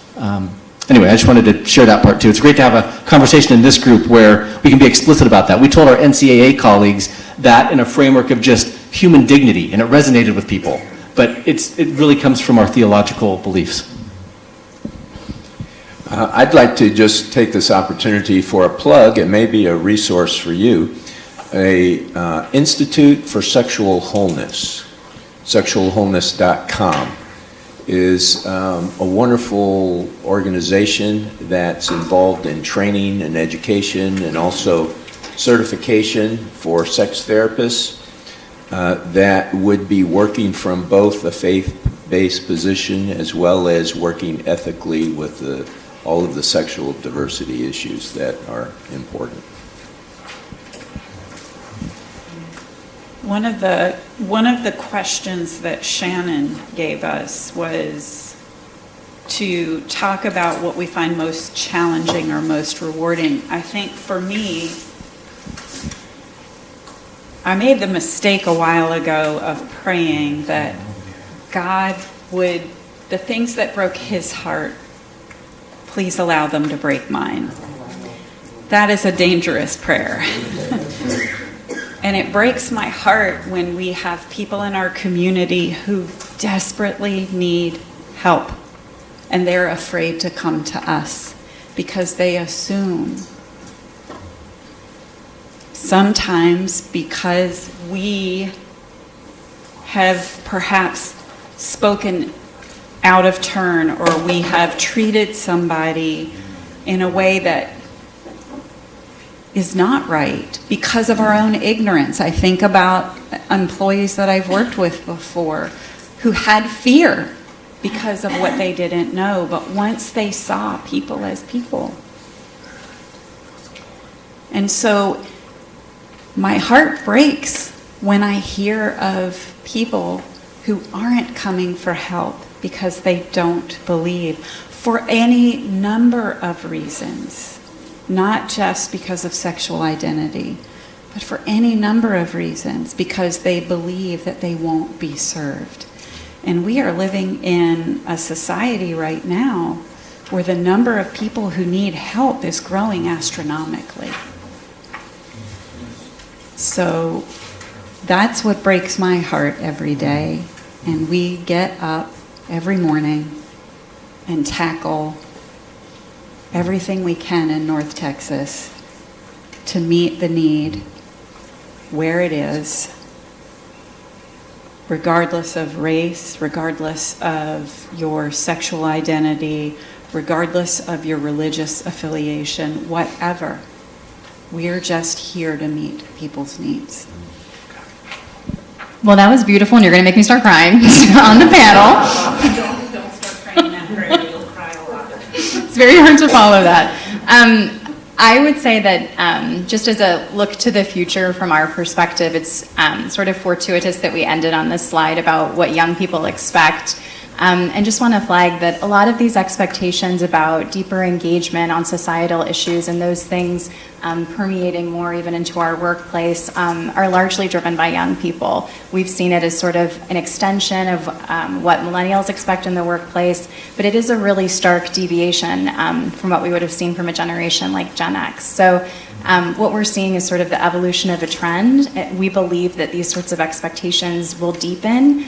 L: Anyway, I just wanted to share that part too. It's great to have a conversation in this group where we can be explicit about that. We told our NCAA colleagues that in a framework of just human dignity, and it resonated with people. But it really comes from our theological beliefs.
N: I'd like to just take this opportunity for a plug. It may be a resource for you. A Institute for Sexual Wholeness, sexualwholeness.com, is a wonderful organization that's involved in training and education and also certification for sex therapists that would be working from both a faith-based position as well as working ethically with all of the sexual diversity issues that are important.
M: One of the questions that Shannon gave us was to talk about what we find most challenging or most rewarding. I think for me, I made the mistake a while ago of praying that God would, the things that broke his heart, please allow them to break mine. That is a dangerous prayer. And it breaks my heart when we have people in our community who desperately need help, and they're afraid to come to us because they assume, sometimes because we have perhaps spoken out of turn, or we have treated somebody in a way that is not right because of our own ignorance. I think about employees that I've worked with before who had fear because of what they didn't know, but once they saw people as people. And so my heart breaks when I hear of people who aren't coming for help because they don't believe, for any number of reasons. Not just because of sexual identity, but for any number of reasons, because they believe that they won't be served. And we are living in a society right now where the number of people who need help is growing astronomically. So that's what breaks my heart every day. And we get up every morning and tackle everything we can in North Texas to meet the need where it is, regardless of race, regardless of your sexual identity, regardless of your religious affiliation, whatever. We're just here to meet people's needs.
O: Well, that was beautiful, and you're going to make me start crying on the panel.
M: Don't start crying that prayer, you'll cry a lot.
O: It's very hard to follow that. I would say that just as a look to the future from our perspective, it's sort of fortuitous that we ended on this slide about what young people expect. And just want to flag that a lot of these expectations about deeper engagement on societal issues and those things permeating more even into our workplace are largely driven by young people. We've seen it as sort of an extension of what millennials expect in the workplace, but it is a really stark deviation from what we would have seen from a generation like Gen X. So what we're seeing is sort of the evolution of a trend. We believe that these sorts of expectations will deepen,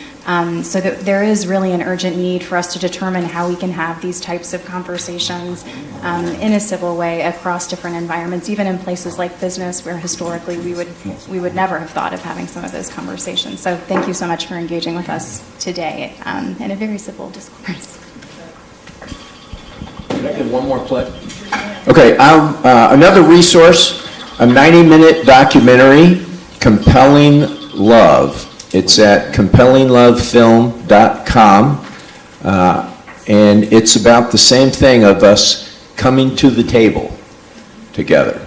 O: so that there is really an urgent need for us to determine how we can have these types of conversations in a civil way across different environments, even in places like business where historically we would never have thought of having some of those conversations. So thank you so much for engaging with us today in a very civil discourse.
N: One more play. Okay, another resource, a 90-minute documentary, Compelling Love. It's at compellinglovefilm.com, and it's about the same thing of us coming to the table together.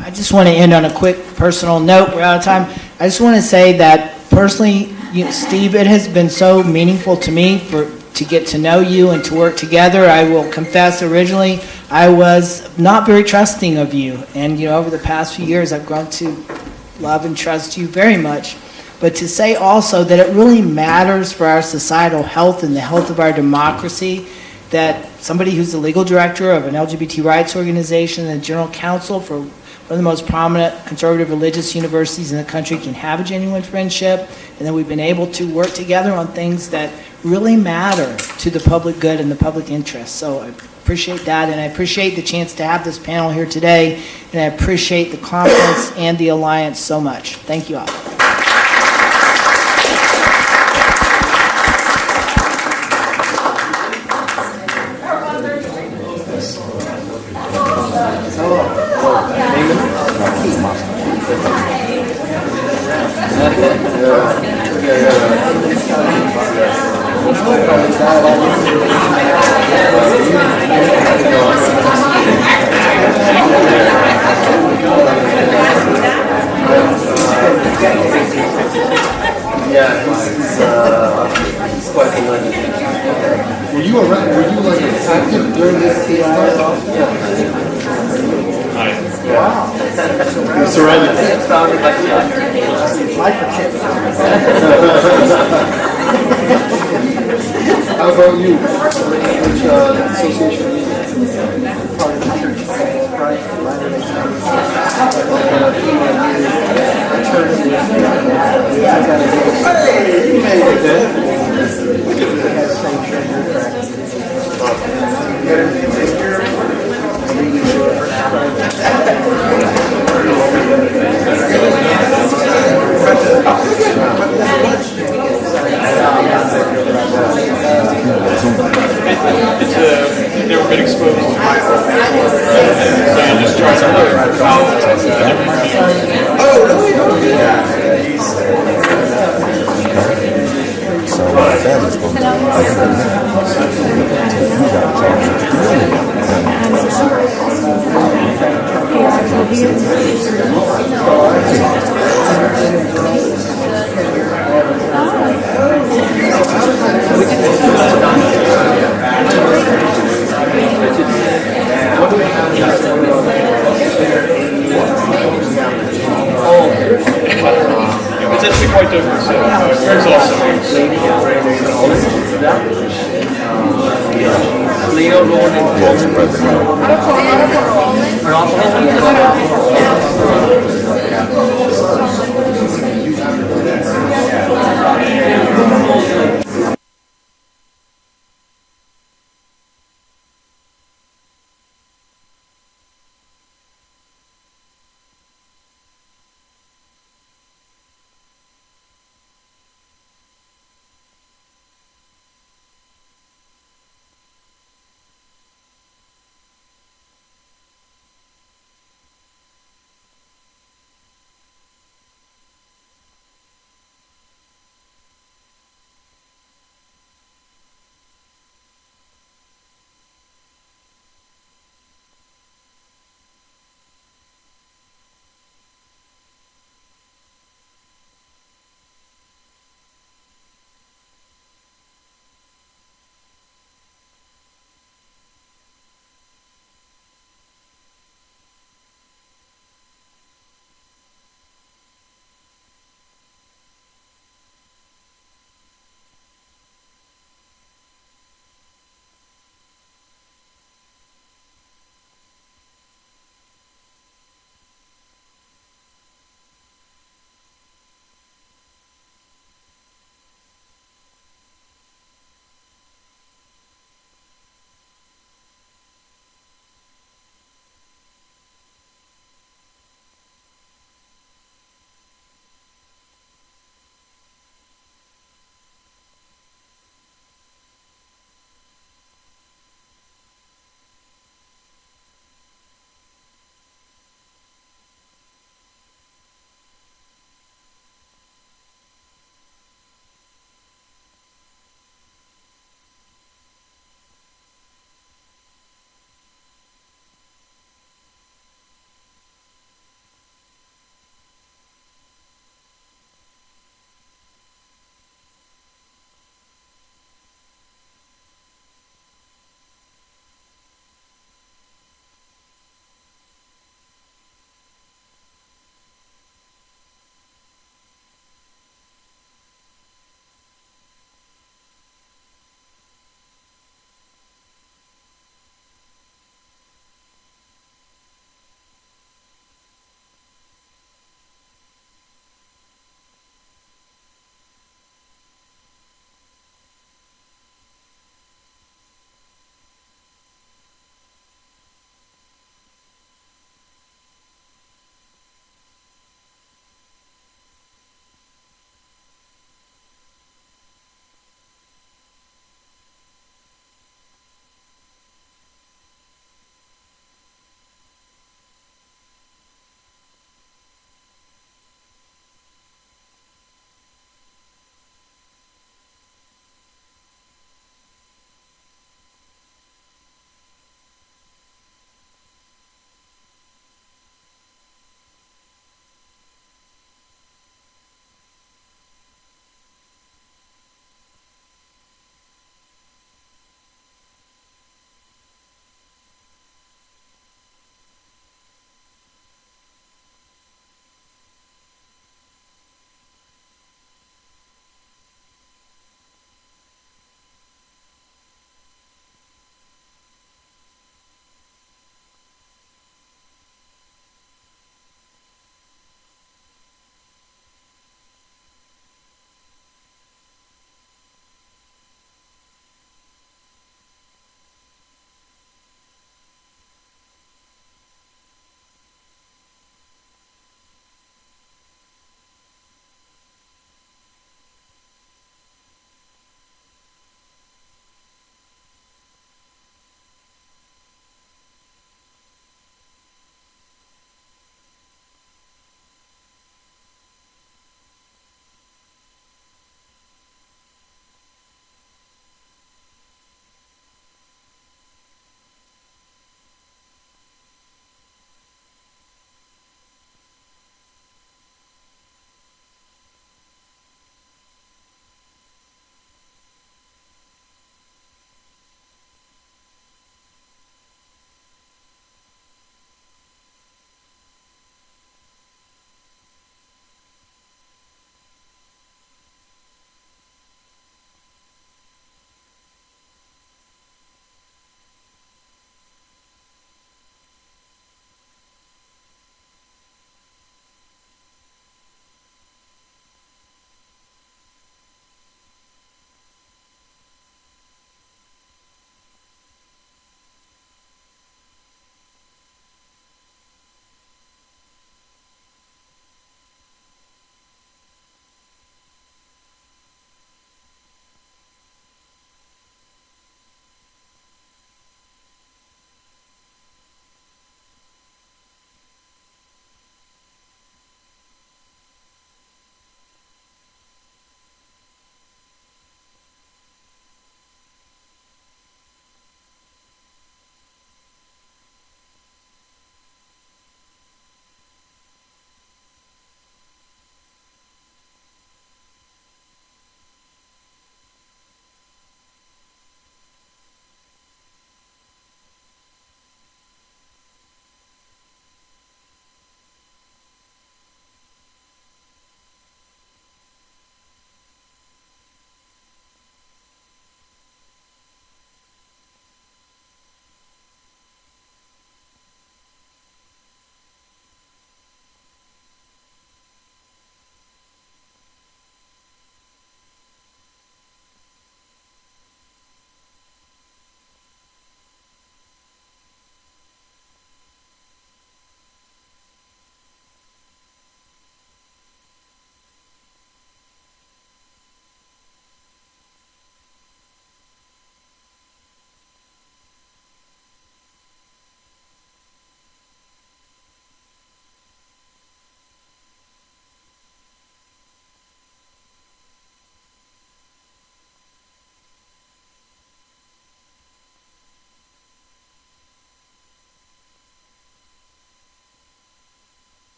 K: I just want to end on a quick personal note. We're out of time. I just want to say that personally, Steve, it has been so meaningful to me to get to know you and to work together. I will confess, originally, I was not very trusting of you. And, over the past few years, I've grown to love and trust you very much. But to say also that it really matters for our societal health and the health of our democracy that somebody who's the legal director of an LGBT rights organization and general counsel for one of the most prominent conservative religious universities in the country can have a genuine friendship, and that we've been able to work together on things that really matter to the public good and the public interest. So I appreciate that, and I appreciate the chance to have this panel here today, and I appreciate the conference and the alliance so much. Thank you all.
J: Were you like active during this PR? Wow. You're surrounded. How about you? Which association are you
Q: They've never been exposed to my work. So you just try to learn how to it's actually quite different. So it's also Leo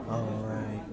K: All right.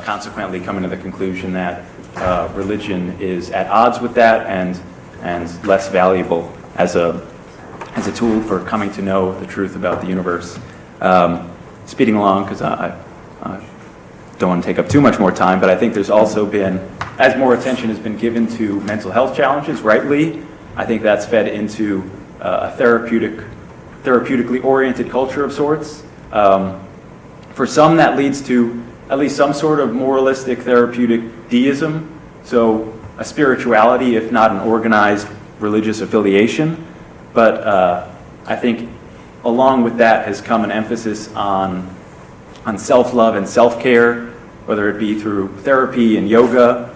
R: consequently coming to the conclusion that religion is at odds with that and less valuable as a tool for coming to know the truth about the universe. Speeding along, because I don't want to take up too much more time, but I think there's also been, as more attention has been given to mental health challenges, rightly, I think that's fed into a therapeutically oriented culture of sorts. For some, that leads to at least some sort of moralistic therapeutic deism, so a spirituality, if not an organized religious affiliation. But I think along with that has come an emphasis on self-love and self-care, whether it be through therapy and yoga,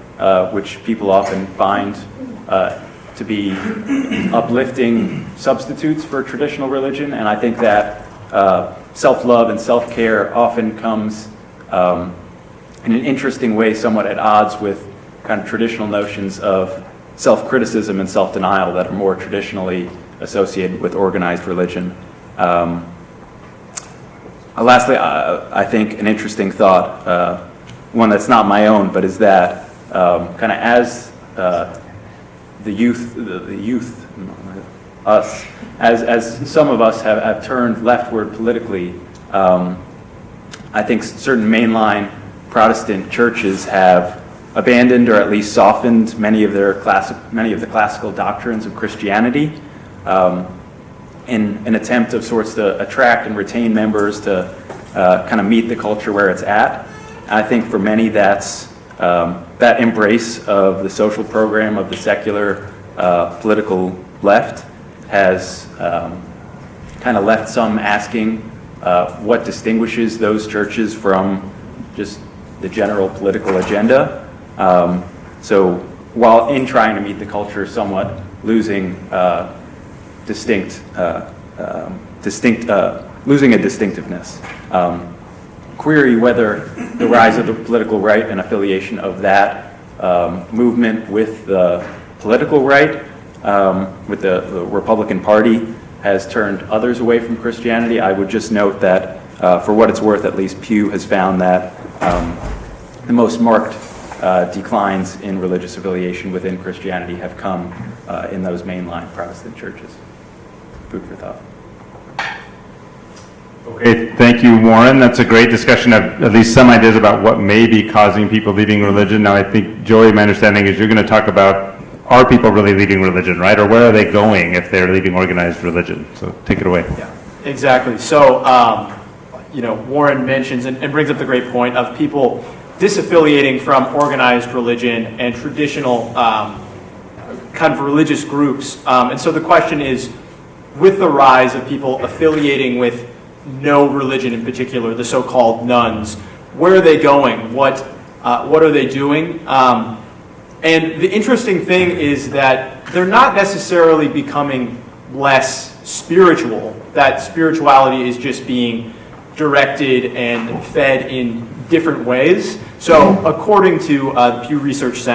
R: which people often find to be uplifting substitutes for traditional religion. And I think that self-love and self-care often comes in an interesting way, somewhat at odds with kind of traditional notions of self-criticism and self-denial that are more traditionally associated with organized religion. Lastly, I think an interesting thought, one that's not my own, but is that kind of as the youth, us, as some of us have turned leftward politically, I think certain mainline Protestant churches have abandoned or at least softened many of the classical doctrines of Christianity in an attempt of sorts to attract and retain members to kind of meet the culture where it's at. And I think for many that's that embrace of the social program of the secular political left has kind of left some asking what distinguishes those churches from just the general political agenda. So while in trying to meet the culture, somewhat losing losing a distinctiveness. Query whether the rise of the political right and affiliation of that movement with the political right, with the Republican Party, has turned others away from Christianity. I would just note that, for what it's worth, at least Pew has found that the most marked declines in religious affiliation within Christianity have come in those mainline Protestant churches. Food for thought.
S: Okay, thank you, Warren. That's a great discussion of at least some ideas about what may be causing people leaving religion. Now, I think, Joey, my understanding is you're going to talk about, are people really leaving religion, right? Or where are they going if they're leaving organized religion? So take it away.
Q: Yeah, exactly. So, Warren mentions and brings up the great point of people disaffiliating from organized religion and traditional kind of religious groups. And so the question is, with the rise of people affiliating with no religion in particular, the so-called nuns, where are they going? What are they doing? And the interesting thing is that they're not necessarily becoming less spiritual. That spirituality is just being directed and fed in different ways. So according to the Pew Research Center,